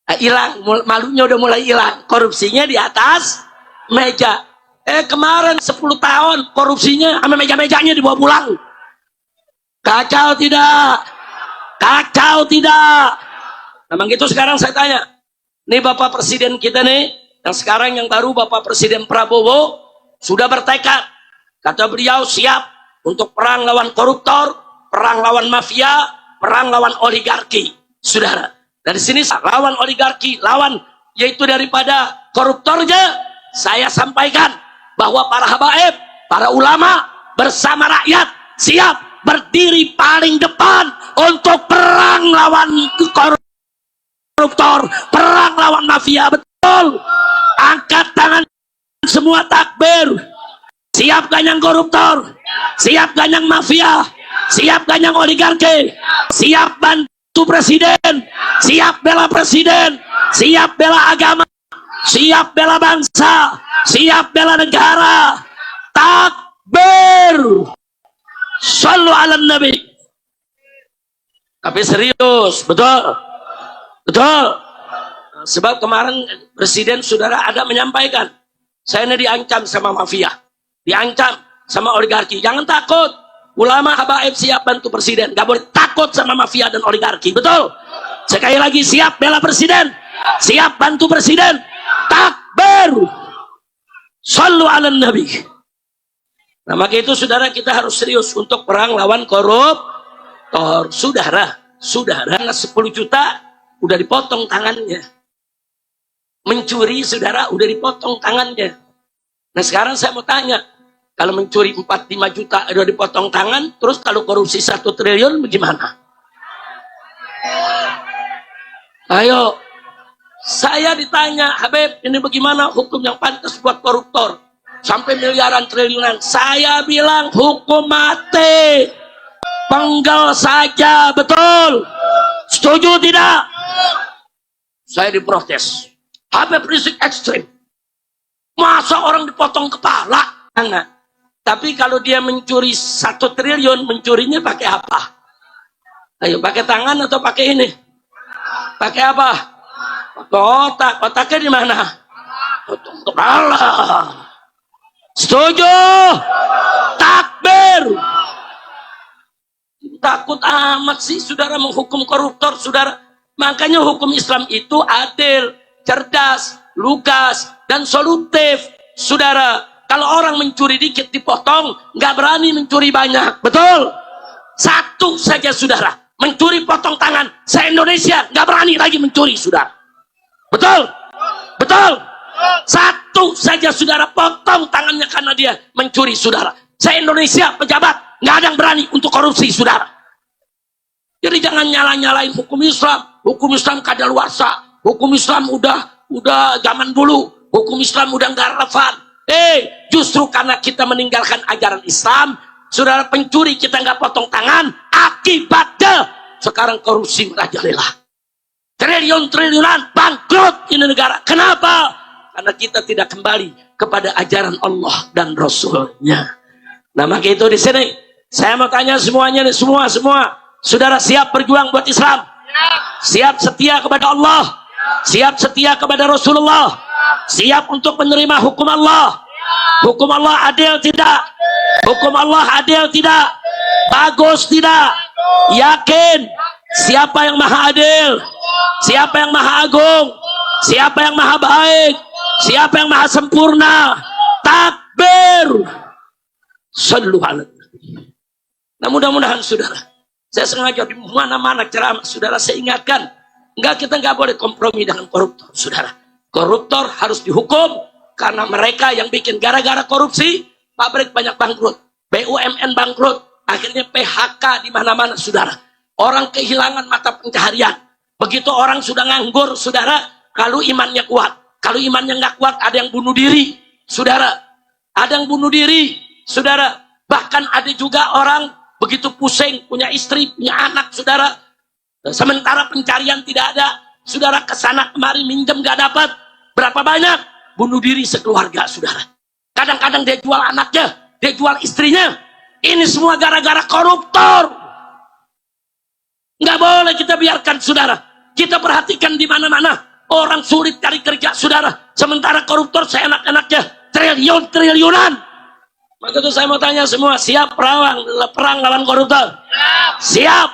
Nah, hilang, malunya udah mulai hilang. Korupsinya di atas meja. Kemarin 10 tahun korupsinya sama meja-mejanya dibawa pulang. Kacau tidak? Kacau tidak? Memang gitu. Sekarang saya tanya, nih Bapak Presiden kita nih, yang sekarang yang baru Bapak Presiden Prabowo sudah bertekad. Kata beliau siap untuk perang lawan koruptor, perang lawan mafia, perang lawan oligarki, saudara. Dari sini lawan oligarki, lawan yaitu daripada koruptornya. Saya sampaikan bahwa para habaib, para ulama bersama rakyat siap berdiri paling depan untuk perang lawan koruptor, perang lawan mafia. Betul? Angkat tangan semua, takbir. Siap ganyang koruptor, siap ganyang mafia, siap ganyang oligarki, siap bantu presiden, siap bela presiden, siap bela agama, siap bela bangsa, siap bela negara. Takbir. Shallu ala nabi. Tapi serius, betul? Betul? Sebab kemarin presiden saudara ada menyampaikan, saya ini diancam sama mafia, diancam sama oligarki. Jangan takut, ulama habaib siap bantu presiden. Gak boleh takut sama mafia dan oligarki. Betul? Sekali lagi, siap bela presiden, Siap bantu presiden? Takbir. Shallu ala nabi. Nah, maka itu saudara, kita harus serius untuk perang lawan koruptor. Saudara 10 juta udah dipotong tangannya. Mencuri saudara udah dipotong tangannya. Nah, sekarang saya mau tanya, kalau mencuri 4-5 juta udah dipotong tangan, terus kalau korupsi 1 triliun bagaimana? Ayo, saya ditanya, Habib, ini bagaimana hukum yang pantas buat koruptor? Sampai miliaran triliunan. Saya bilang hukum mati. Penggal saja, betul. Setuju tidak? Saya diprotes. Habib Rizik ekstrim. Masa orang dipotong kepala? Enggak. Tapi kalau dia mencuri 1 triliun, mencurinya pakai apa? Ayo, pakai tangan atau pakai ini? Pakai apa? Otak. Otaknya di mana? Potong kepala. Setuju? Takbir. Takut amat sih saudara menghukum koruptor, saudara. Makanya hukum Islam itu adil, cerdas, lugas, dan solutif, saudara. Kalau orang mencuri dikit dipotong, nggak berani mencuri banyak, betul? 1 saja saudara, mencuri potong tangan, se-Indonesia nggak berani lagi mencuri, saudara. Betul? Betul? 1 saja saudara, potong tangannya karena dia mencuri, saudara. Se-Indonesia pejabat nggak ada yang berani untuk korupsi, saudara. Jadi jangan nyala-nyalain hukum Islam. Hukum Islam kadaluarsa. Hukum Islam udah zaman dulu. Hukum Islam udah nggak relevan. Justru karena kita meninggalkan ajaran Islam, saudara, pencuri kita nggak potong tangan, akibatnya sekarang korupsi merajalela. Triliun-triliunan bangkrut ini negara. Kenapa? Karena kita tidak kembali kepada ajaran Allah dan Rasulnya. Nah, maka itu di sini saya mau tanya semuanya nih, semua. Saudara siap berjuang buat Islam? Siap setia kepada Allah? Siap setia kepada Rasulullah? Siap untuk menerima hukum Allah? Hukum Allah adil tidak? Hukum Allah adil tidak? Bagus tidak? Yakin? Siapa yang maha adil? Siapa yang maha agung? Siapa yang maha baik? Siapa yang maha sempurna? Takbir. Sallu ala nabi. Nah, mudah-mudahan saudara, saya sengaja di mana-mana ceramah saudara saya ingatkan, kita nggak boleh kompromi dengan koruptor, saudara. Koruptor harus dihukum karena mereka yang bikin gara-gara korupsi pabrik banyak bangkrut, BUMN bangkrut, akhirnya PHK di mana-mana, saudara. Orang kehilangan mata pencaharian. Begitu orang sudah nganggur, saudara, kalau imannya kuat. Kalau imannya nggak kuat, ada yang bunuh diri, saudara. Ada yang bunuh diri, saudara. Bahkan ada juga orang begitu pusing, punya istri, punya anak, saudara. Sementara pencarian tidak ada, saudara, kesana kemari minjem nggak dapat. Berapa banyak? Bunuh diri sekeluarga, saudara. Kadang-kadang dia jual anaknya, dia jual istrinya. Ini semua gara-gara koruptor. Nggak boleh kita biarkan, saudara. Kita perhatikan di mana-mana orang sulit cari kerja, saudara. Sementara koruptor seenak-enaknya triliun-triliunan. Maka itu saya mau tanya semua, siap perang lawan koruptor? Siap.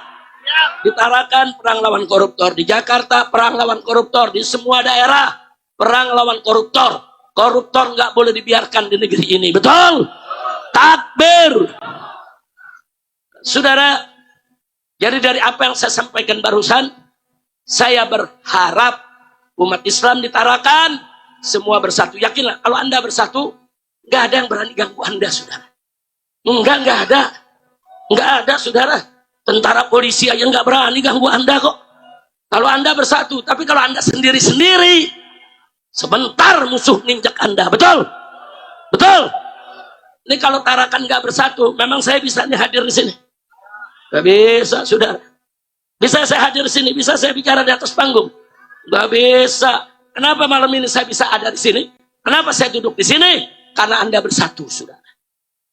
Ditarakan perang lawan koruptor. Di Jakarta perang lawan koruptor. Di semua daerah perang lawan koruptor. Koruptor nggak boleh dibiarkan di negeri ini. Betul? Takbir. Saudara, jadi dari apa yang saya sampaikan barusan, saya berharap umat Islam ditarakan, semua bersatu. Yakinlah, kalau Anda bersatu, nggak ada yang berani ganggu Anda, saudara. Nggak ada. Nggak ada, saudara. Tentara polisi aja nggak berani ganggu Anda kok. Kalau Anda bersatu, tapi kalau Anda sendiri-sendiri, sebentar musuh ninjak Anda. Betul? Betul? Ini kalau tarakan nggak bersatu, memang saya bisa nih hadir di sini. Nggak bisa, saudara. Bisa saya hadir di sini, bisa saya bicara di atas panggung. Nggak bisa. Kenapa malam ini saya bisa ada di sini? Kenapa saya duduk di sini? Karena Anda bersatu, saudara.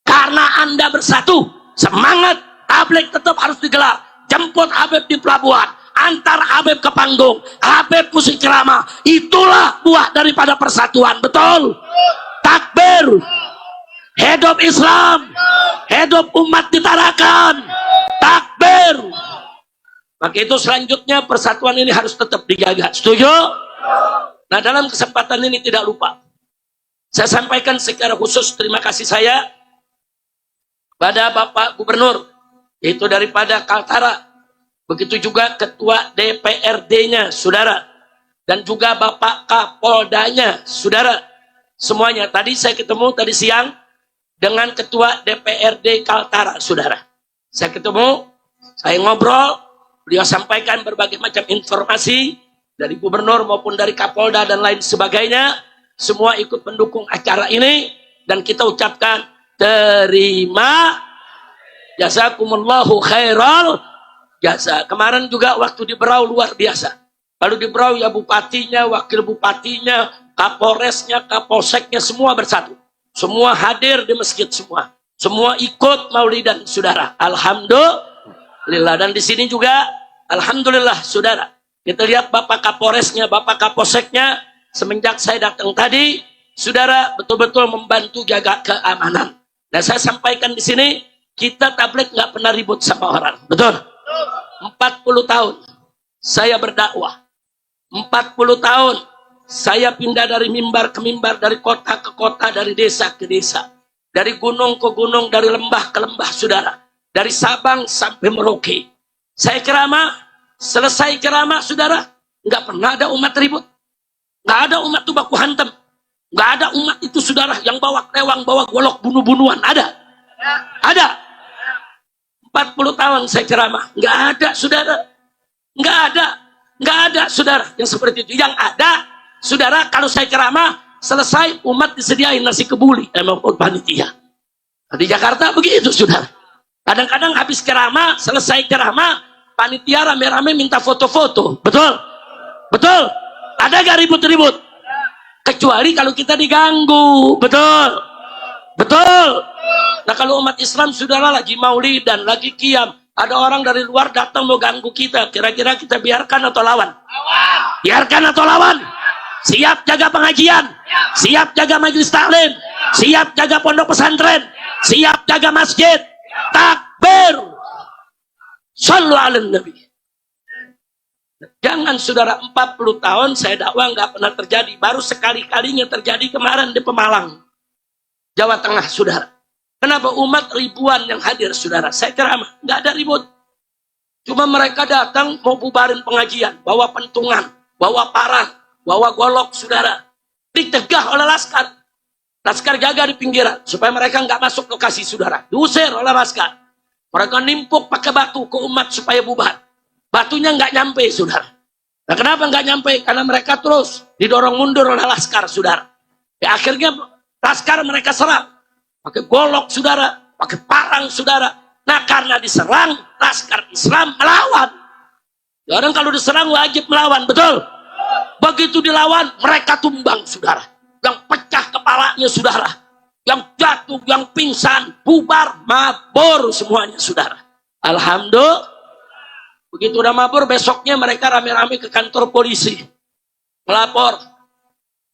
Karena Anda bersatu, semangat tabligh tetap harus digelar. Jemput Habib di pelabuhan, antar Habib ke panggung, Habib musik ceramah. Itulah buah daripada persatuan, betul? Takbir. Hidup Islam, hidup umat ditarakan. Takbir. Maka itu selanjutnya persatuan ini harus tetap dijaga. Setuju? Nah, dalam kesempatan ini tidak lupa, saya sampaikan secara khusus terima kasih saya pada Bapak Gubernur, yaitu daripada Kaltara, begitu juga Ketua DPRD-nya, saudara, dan juga Bapak Kapoldanya, saudara, semuanya. Tadi saya ketemu tadi siang dengan Ketua DPRD Kaltara, saudara. Saya ketemu, saya ngobrol, beliau sampaikan berbagai macam informasi dari Gubernur maupun dari Kapolda dan lain sebagainya. Semua ikut mendukung acara ini dan kita ucapkan terima jazakumullahu khairal jasa. Kemarin juga waktu di Berau luar biasa. Kalau di Berau ya bupatinya, wakil bupatinya, kapolresnya, kapolseknya semua bersatu. Semua hadir di masjid semua. Semua ikut maulidan saudara. Alhamdulillah. Dan di sini juga alhamdulillah saudara. Kita lihat Bapak Kapolresnya, Bapak Kapolseknya semenjak saya datang tadi, saudara betul-betul membantu jaga keamanan. Dan saya sampaikan di sini, kita tabligh nggak pernah ribut sama orang. Betul? 40 tahun saya berdakwah. 40 tahun saya pindah dari mimbar ke mimbar, dari kota ke kota, dari desa ke desa, dari gunung ke gunung, dari lembah ke lembah, saudara. Dari Sabang sampai Merauke. Saya ceramah, selesai ceramah, saudara, nggak pernah ada umat ribut. Nggak ada umat itu baku hantam. Nggak ada umat itu, saudara, yang bawa klewang, bawa golok, bunuh-bunuhan. Ada? Ada. 40 tahun saya ceramah. Nggak ada, saudara. Nggak ada. Nggak ada, saudara, yang seperti itu. Yang ada, saudara, kalau saya ceramah, selesai umat disediain nasi kebuli. Maupun panitia. Di Jakarta begitu, saudara. Kadang-kadang habis ceramah, selesai ceramah, panitia rame-rame minta foto-foto. Betul? Betul? Ada gak ribut-ribut? Kecuali kalau kita diganggu. Betul? Betul? Nah, kalau umat Islam saudara lagi maulid dan lagi qiyam, ada orang dari luar datang mau ganggu kita, kira-kira kita biarkan atau lawan? Biarkan atau lawan? Siap jaga pengajian, siap jaga majelis taklim, siap jaga pondok pesantren, siap jaga masjid. Takbir. Shallu ala nabi. Jangan saudara, 40 tahun saya dakwah nggak pernah terjadi. Baru sekali-kalinya terjadi kemarin di Pemalang, Jawa Tengah, saudara. Kenapa umat ribuan yang hadir, saudara? Saya ceramah, nggak ada ribut. Cuma mereka datang mau bubarin pengajian, bawa pentungan, bawa parang, bawa golok, saudara. Ditegah oleh laskar. Laskar jaga di pinggiran supaya mereka nggak masuk lokasi, saudara. Diusir oleh laskar. Mereka nimpuk pakai batu ke umat supaya bubar. Batunya nggak nyampe, saudara. Nah, kenapa nggak nyampe? Karena mereka terus didorong mundur oleh laskar, saudara. Ya, akhirnya laskar mereka serang. Pakai golok, saudara. Pakai parang, saudara. Nah, karena diserang, laskar Islam melawan. Ya, orang kalau diserang wajib melawan, betul? Begitu dilawan, mereka tumbang, saudara. Yang pecah kepalanya, saudara. Yang jatuh, yang pingsan, bubar, mabur semuanya, saudara. Alhamdulillah. Begitu udah mabur, besoknya mereka rame-rame ke kantor polisi. Melapor.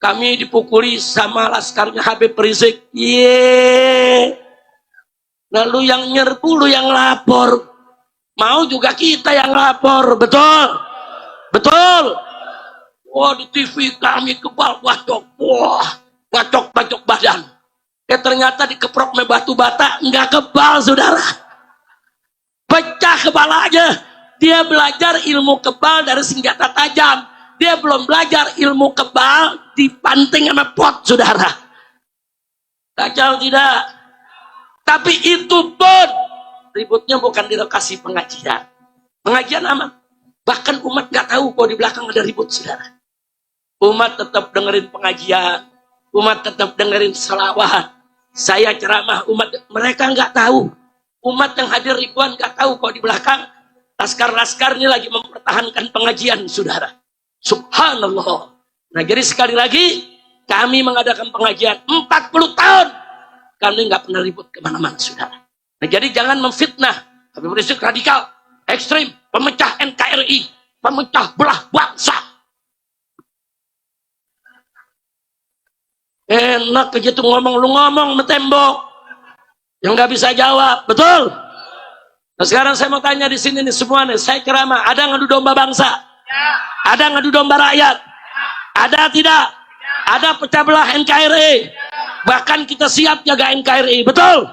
Kami dipukuli sama laskarnya Habib Rizik. Nah, lu yang nyerbu, lu yang lapor. Mau juga kita yang lapor, betul? Betul? Wah, di TV kami kebal bacok. Wah, bacok badan. Ternyata dikeprok me batu bata, nggak kebal, saudara. Pecah kepalanya. Dia belajar ilmu kebal dari senjata tajam. Dia belum belajar ilmu kebal dipanting sama pot, saudara. Kacau tidak? Tapi itu pun ributnya bukan di lokasi pengajian. Pengajian aman. Bahkan umat nggak tahu kalau di belakang ada ribut, saudara. Umat tetap dengerin pengajian. Umat tetap dengerin selawat. Saya ceramah, umat mereka nggak tahu. Umat yang hadir ribuan nggak tahu kalau di belakang laskar-laskar ini lagi mempertahankan pengajian, saudara. Subhanallah. Nah, jadi sekali lagi kami mengadakan pengajian 40 tahun. Kami nggak pernah ribut kemana-mana, saudara. Nah, jadi jangan memfitnah. Habib Rizik radikal, ekstrim, pemecah NKRI, pemecah belah bangsa. Enak aja tuh ngomong, lu ngomong sama tembok yang nggak bisa jawab, betul? Nah, sekarang saya mau tanya di sini nih semua nih, saya ceramah, ada ngadu domba bangsa? Ada ngadu domba rakyat? Ada tidak? Ada pecah belah NKRI. Bahkan kita siap jaga NKRI. Betul?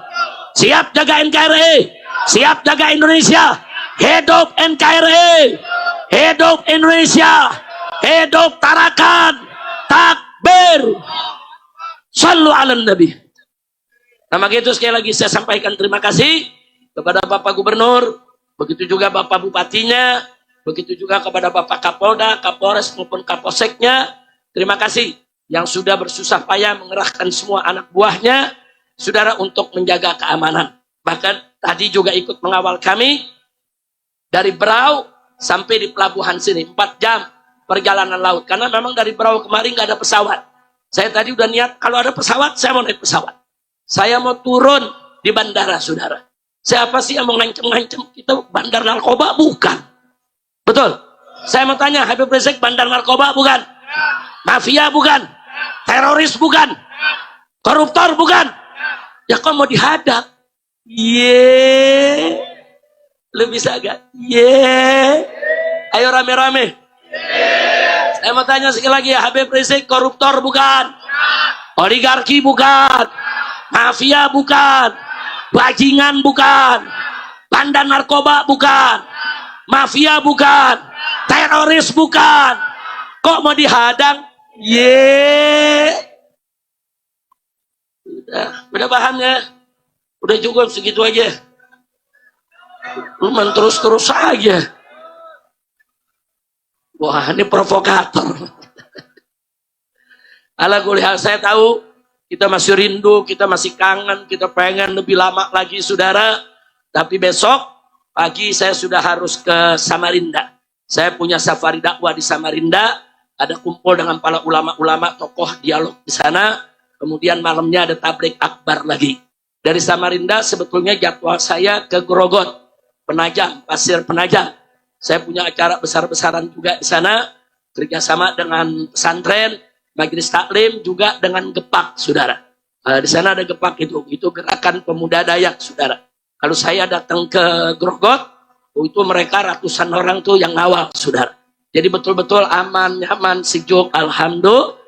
Siap jaga NKRI. Siap jaga Indonesia. Hidup NKRI. Hidup Indonesia. Hidup Tarakan. Takbir. Sallu ala Nabi. Nah, maka itu sekali lagi saya sampaikan terima kasih kepada Bapak Gubernur, begitu juga Bapak Bupatinya, begitu juga kepada Bapak Kapolda, Kapolres maupun Kapolseknya. Terima kasih yang sudah bersusah payah mengerahkan semua anak buahnya, saudara, untuk menjaga keamanan. Bahkan tadi juga ikut mengawal kami dari Berau sampai di pelabuhan sini, 4 jam perjalanan laut. Karena memang dari Berau kemarin nggak ada pesawat. Saya tadi udah niat, kalau ada pesawat, saya mau naik pesawat. Saya mau turun di bandara, saudara. Siapa sih yang mau ngancem-ngancem kita bandar narkoba? Bukan. Betul? Saya mau tanya, Habib Rizik bandar narkoba bukan? Mafia bukan? Teroris bukan? Koruptor bukan? Ya kok mau dihadap? Yeay. Lu bisa gak? Yeay. Ayo rame-rame. Saya mau tanya sekali lagi ya, Habib Rizik koruptor bukan? Oligarki bukan? Mafia bukan? Bajingan bukan? Bandar narkoba bukan? Mafia bukan? Teroris bukan? Kok mau dihadang? Udah paham ya? Udah cukup segitu aja. Lu terus-terus aja. Wah, ini provokator. Ala kuliah, saya tahu kita masih rindu, kita masih kangen, kita pengen lebih lama lagi, saudara. Tapi besok pagi saya sudah harus ke Samarinda. Saya punya safari dakwah di Samarinda. Ada kumpul dengan para ulama-ulama, tokoh dialog di sana. Kemudian malamnya ada tablik akbar lagi. Dari Samarinda sebetulnya jadwal saya ke Grogot, Penajam, Pasir Penajam. Saya punya acara besar-besaran juga di sana, kerjasama dengan pesantren, majelis taklim, juga dengan Gepak, saudara. Di sana ada Gepak itu gerakan pemuda Dayak, saudara. Kalau saya datang ke Grogot, itu mereka ratusan orang tuh yang ngawal, saudara. Jadi betul-betul aman, nyaman, sejuk, alhamdulillah.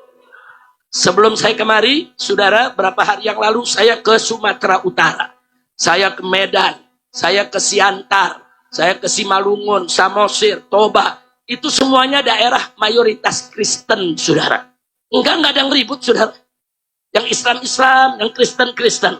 Sebelum saya kemari, saudara, berapa hari yang lalu saya ke Sumatera Utara. Saya ke Medan, saya ke Siantar, saya ke Simalungun, Samosir, Toba. Itu semuanya daerah mayoritas Kristen, saudara. Enggak ada yang ribut, saudara. Yang Islam-Islam, yang Kristen-Kristen.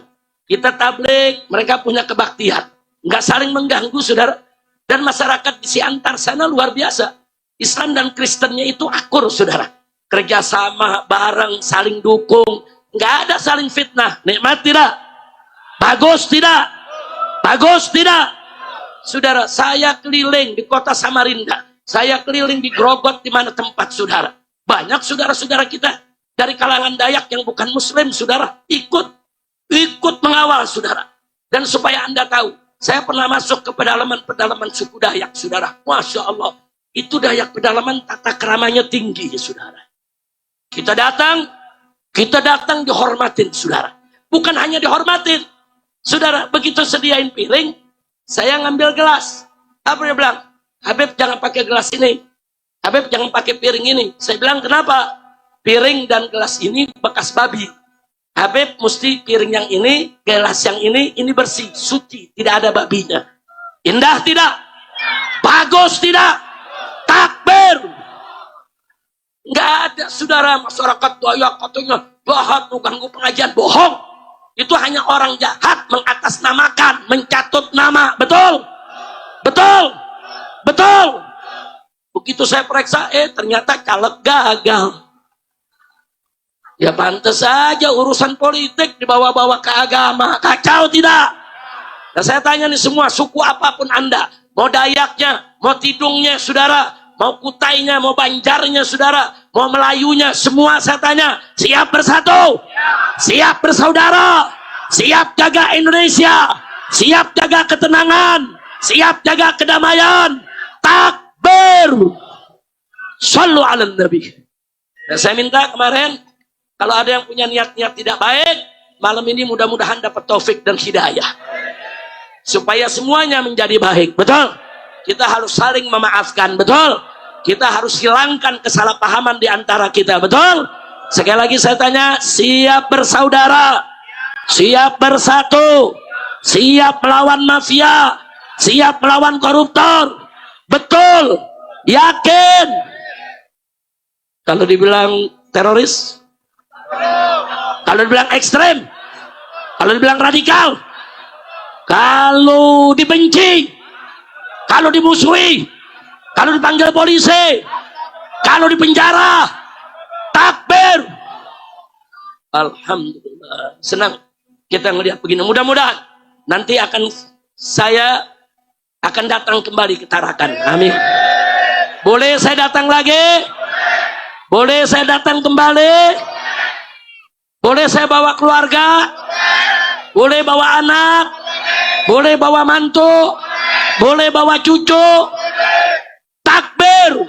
Kita tablik, mereka punya kebaktian. Enggak saling mengganggu, saudara. Dan masyarakat di Siantar sana luar biasa. Islam dan Kristennya itu akur, saudara. Kerjasama, bareng, saling dukung. Enggak ada saling fitnah. Nikmat tidak? Bagus tidak? Bagus tidak? Saudara, saya keliling di kota Samarinda. Saya keliling di Grogot, di mana tempat saudara. Banyak saudara-saudara kita dari kalangan Dayak yang bukan Muslim, saudara, ikut mengawal, saudara. Dan supaya Anda tahu, saya pernah masuk ke pedalaman suku Dayak, saudara. Masya Allah, itu Dayak pedalaman tata keramanya tinggi, saudara. Kita datang dihormatin, saudara. Bukan hanya dihormatin, saudara. Begitu sediain piring, saya ngambil gelas. Apa dia bilang? Habib jangan pakai gelas ini. Habib jangan pakai piring ini. Saya bilang kenapa? Piring dan gelas ini bekas babi. Habib mesti piring yang ini, gelas yang ini bersih, suci, tidak ada babinya. Indah tidak? Bagus tidak? Takbir. Nggak ada, saudara, masyarakat Dayak katanya jahat, ganggu pengajian. Bohong. Itu hanya orang jahat mengatasnamakan, mencatut nama. Betul? Betul? Betul? Begitu saya periksa, ternyata caleg gagal. Ya pantas saja urusan politik dibawa-bawa ke agama. Kacau tidak? Nah, saya tanya nih semua, suku apapun Anda, mau Dayaknya, mau Tidungnya, saudara, mau Kutainya, mau Banjarnya, saudara, mau Melayunya, semua saya tanya, siap bersatu? Siap bersaudara? Siap jaga Indonesia? Siap jaga ketenangan? Siap jaga kedamaian? Takbir! Sallu ala Nabi. Dan saya minta kemarin, kalau ada yang punya niat-niat tidak baik, malam ini mudah-mudahan dapat taufik dan hidayah. Supaya semuanya menjadi baik. Betul? Kita harus saling memaafkan. Betul? Kita harus hilangkan kesalahpahaman di antara kita, betul? Sekali lagi saya tanya, siap bersaudara, siap bersatu, siap melawan mafia, siap melawan koruptor, betul? Yakin? Kalau dibilang teroris, kalau dibilang ekstrem, kalau dibilang radikal, kalau dibenci, kalau dimusuhi, kalau dipanggil polisi, kalau dipenjara, takbir. Alhamdulillah, senang kita melihat begini. Mudah-mudahan nanti saya akan datang kembali ke Tarakan. Amin. Boleh saya datang lagi? Boleh saya datang kembali? Boleh saya bawa keluarga? Boleh bawa anak? Boleh bawa mantu? Boleh bawa cucu? Takbir.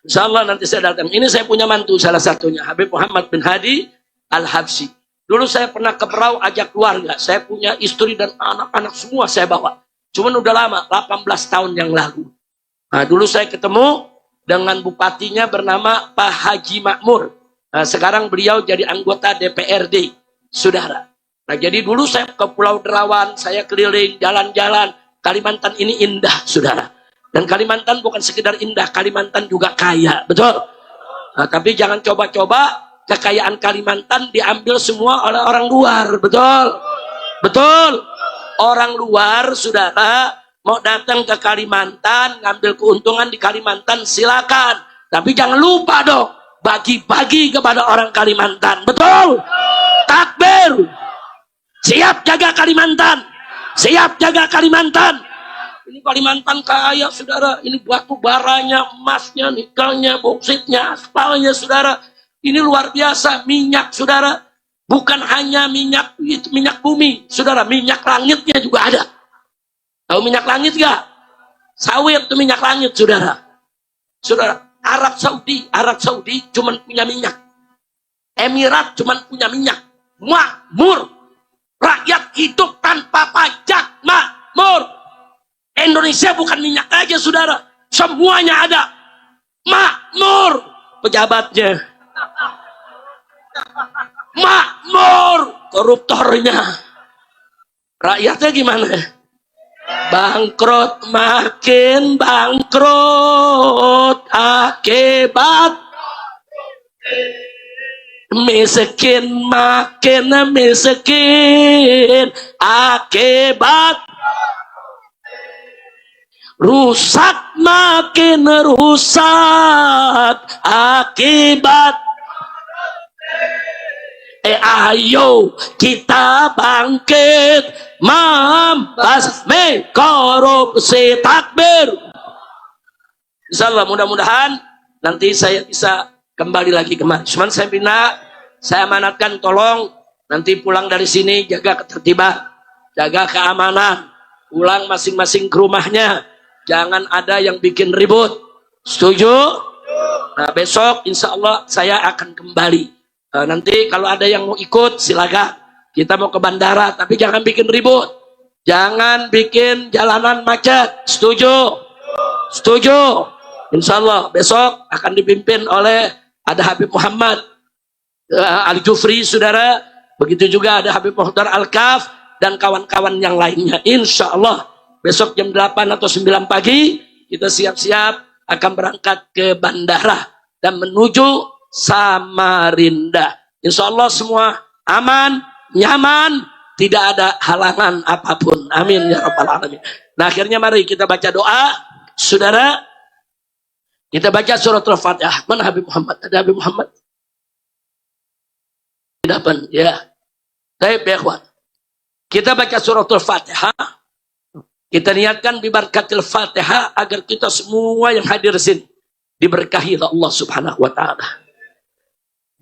Insya Allah nanti saya datang. Ini saya punya mantu salah satunya, Habib Muhammad bin Hadi Al-Habsyi. Dulu saya pernah ke Berau ajak keluarga. Saya punya istri dan anak-anak semua saya bawa. Cuman udah lama, 18 tahun yang lalu. Nah, dulu saya ketemu dengan bupatinya bernama Pak Haji Makmur. Nah, sekarang beliau jadi anggota DPRD, saudara. Nah, jadi dulu saya ke Pulau Derawan, saya keliling jalan-jalan. Kalimantan ini indah, saudara. Dan Kalimantan bukan sekedar indah, Kalimantan juga kaya, betul? Nah, tapi jangan coba-coba kekayaan Kalimantan diambil semua oleh orang luar, betul? Betul? Orang luar, saudara, mau datang ke Kalimantan, ngambil keuntungan di Kalimantan, silakan. Tapi jangan lupa dong, bagi-bagi kepada orang Kalimantan, betul? Takbir! Siap jaga Kalimantan! Siap jaga Kalimantan! Ini Kalimantan kaya, saudara. Ini batu baranya, emasnya, nikelnya, bauksit,nya, aspalnya, saudara. Ini luar biasa. Minyak, saudara. Bukan hanya minyak bumi, saudara. Minyak langitnya juga ada. Tahu minyak langit gak? Sawit itu minyak langit, saudara. Saudara, Arab Saudi cuman punya minyak. Emirat cuman punya minyak. Makmur. Rakyat hidup tanpa pajak, makmur. Indonesia bukan minyak aja, saudara. Semuanya ada. Makmur. Pejabatnya. Makmur. Koruptornya. Rakyatnya gimana? Bangkrut, makin bangkrut. Akibat miskin, makin miskin. Akibat rusak, makin rusak. Akibat ayo kita bangkit membasmi korupsi. Takbir. Insyaallah, mudah-mudahan nanti saya bisa kembali lagi kemari. Cuman saya amanatkan, tolong nanti pulang dari sini jaga ketertiban, jaga keamanan, pulang masing-masing ke rumahnya. Jangan ada yang bikin ribut. Setuju? Nah, besok insya Allah saya akan kembali. Nanti kalau ada yang mau ikut silakan. Kita mau ke bandara, tapi jangan bikin ribut. Jangan bikin jalanan macet. Setuju? Setuju? Insya Allah besok akan dipimpin oleh ada Habib Muhammad Al-Jufri, saudara. Begitu juga ada Habib Muhdar Al-Kaf dan kawan-kawan yang lainnya. Insya Allah besok jam 8 atau 9 pagi kita siap-siap akan berangkat ke bandara dan menuju Samarinda. Insya Allah semua aman, nyaman, tidak ada halangan apapun. Amin ya rabbal alamin. Nah, akhirnya mari kita baca doa, saudara. Kita baca surat Al-Fatihah. Mana Habib Muhammad? Ada Habib Muhammad? Tidak pun, ya. Baik, ya ikhwan. Kita baca surat Al-Fatihah. Kita niatkan bibarkatil Fatihah agar kita semua yang hadir di sini diberkahi oleh Allah Subhanahu wa taala.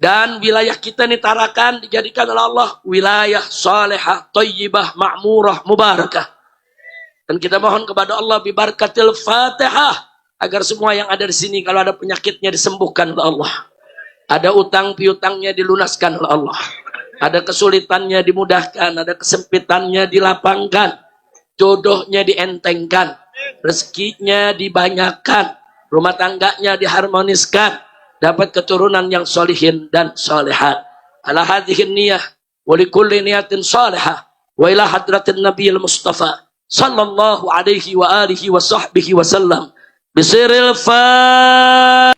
Dan wilayah kita ini Tarakan dijadikan oleh Allah wilayah salihah, thayyibah, ma'murah, mubarakah. Dan kita mohon kepada Allah bibarkatil Fatihah agar semua yang ada di sini kalau ada penyakitnya disembuhkan oleh Allah. Ada utang piutangnya dilunaskan oleh Allah. Ada kesulitannya dimudahkan, ada kesempitannya dilapangkan. Jodohnya dientengkan, rezekinya dibanyakan, rumah tangganya diharmoniskan, dapat keturunan yang solihin dan solehat. Ala hadhihi niyah wa likulli niyatin salihah wa ila hadratin nabiyil mustafa sallallahu alaihi wa alihi wa sahbihi wa sallam bisiril fatihah.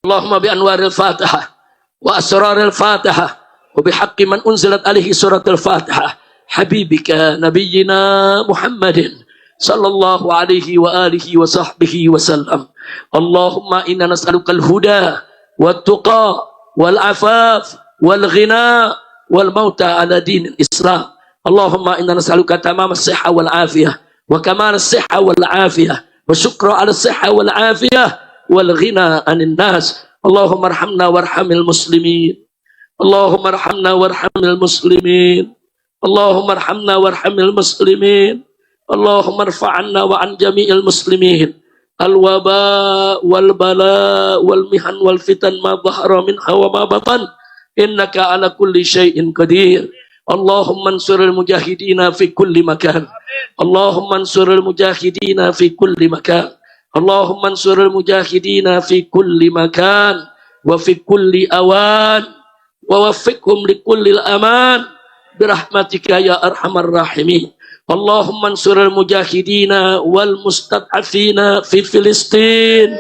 Allahumma bi anwaril fatihah wa asraril fatihah wa bihaqqi man unzilat alaihi suratul fatihah habibika nabiyyina Muhammadin sallallahu alaihi wa alihi wa sahbihi wa sallam. Allahumma inna nas'aluka al-huda wat tuqa wal afaf wal ghina wal mauta ala dinil Islam. Allahumma inna nas'aluka tamam as-sihha wal afiyah wa kamal as-sihha wal afiyah wa syukra ala as-sihha wal afiyah wal ghina anin nas. Allahumma arhamna warhamil muslimin. Allahumma arhamna warhamil muslimin. Allahumma arhamna warhamil muslimin. Allahumma irfa'anna wa an jami'il muslimin al-waba wal bala wal mihan wal fitan ma dhahara minha wa ma batan innaka ala kulli syai'in qadir. Allahumma ansuril mujahidina fi kulli makan. Allahumma ansuril mujahidina fi kulli makan. Allahumma ansuril mujahidina fi kulli makan wa fi kulli awan wa waffiqhum li kulli aman birahmatika ya arhamar rahimin. Allahumma ansuril mujahidina wal mustad'afina fi Filistin.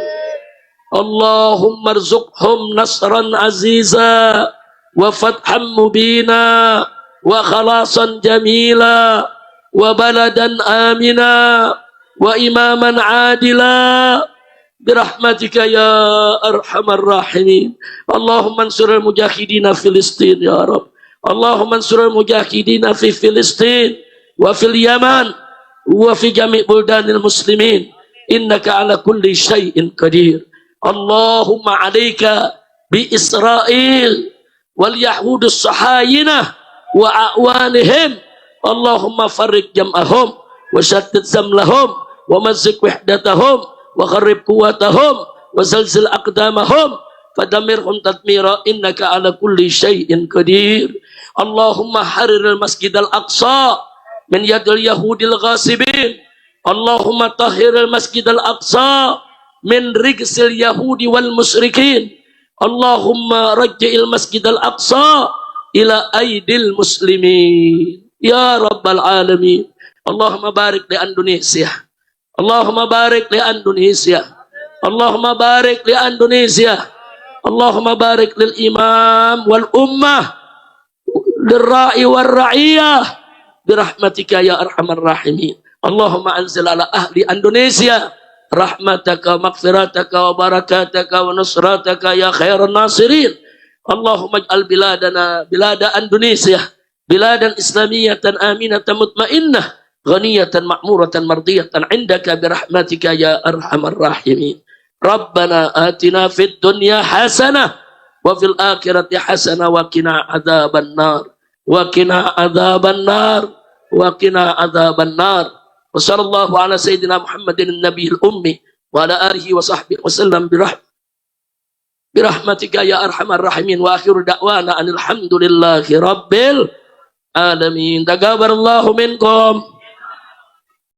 Allahumma arzuqhum nasran aziza wa fatham mubina wa khalasan jamila wa baladan amina wa imaman adila birahmatika ya arhamar rahimin. Allahumma ansuril mujahidina Filistin ya Rabb. Allahumma ansuril mujahidina fi Filistin wa fil Yaman wa fi jami' buldanil muslimin innaka ala kulli syai'in qadir. Allahumma alayka bi Israel wal yahudus sahayinah wa a'wanihim. Allahumma farriq jam'ahum wa shattid samlahum wa mazzik wahdatahum wa kharrib quwwatahum wa zalzil aqdamahum fadamirhum tadmira innaka ala kulli syai'in qadir. Allahumma hariril masjidal aqsa min yadil yahudil ghasibin. Allahumma tahhiril masjidal aqsa min rijsil yahudi wal musyrikin. Allahumma raj'il masjidal aqsa ila aidil muslimin ya rabbal alamin. Allahumma barik li Indonesia. Allahumma barik li Indonesia. Allahumma barik li Indonesia. Allahumma barik lil imam wal ummah lil ra'i wal ra'iyah birahmatika ya arhamar rahimin. Allahumma anzil ala ahli Indonesia rahmataka maghfirataka wa barakataka wa nusrataka ya khairan nasirin. Allahumma ij'al biladana bilada Indonesia biladan islamiyatan aminatan mutmainnah ghaniyatan ma'muratan mardiyatan indaka birahmatika ya arhamar rahimin. Rabbana atina fid dunya hasanah wa fil akhirati hasanah wa qina adzaban nar. Wa qina adzaban nar wa qina adzaban nar. Wa sallallahu ala sayyidina Muhammadin nabiyil ummi wa ala alihi wa sahbihi wasallam birahmatika ya arhamar rahimin. Wa akhiru da'wana anil hamdulillahi rabbil alamin. Taqabbalallahu minkum.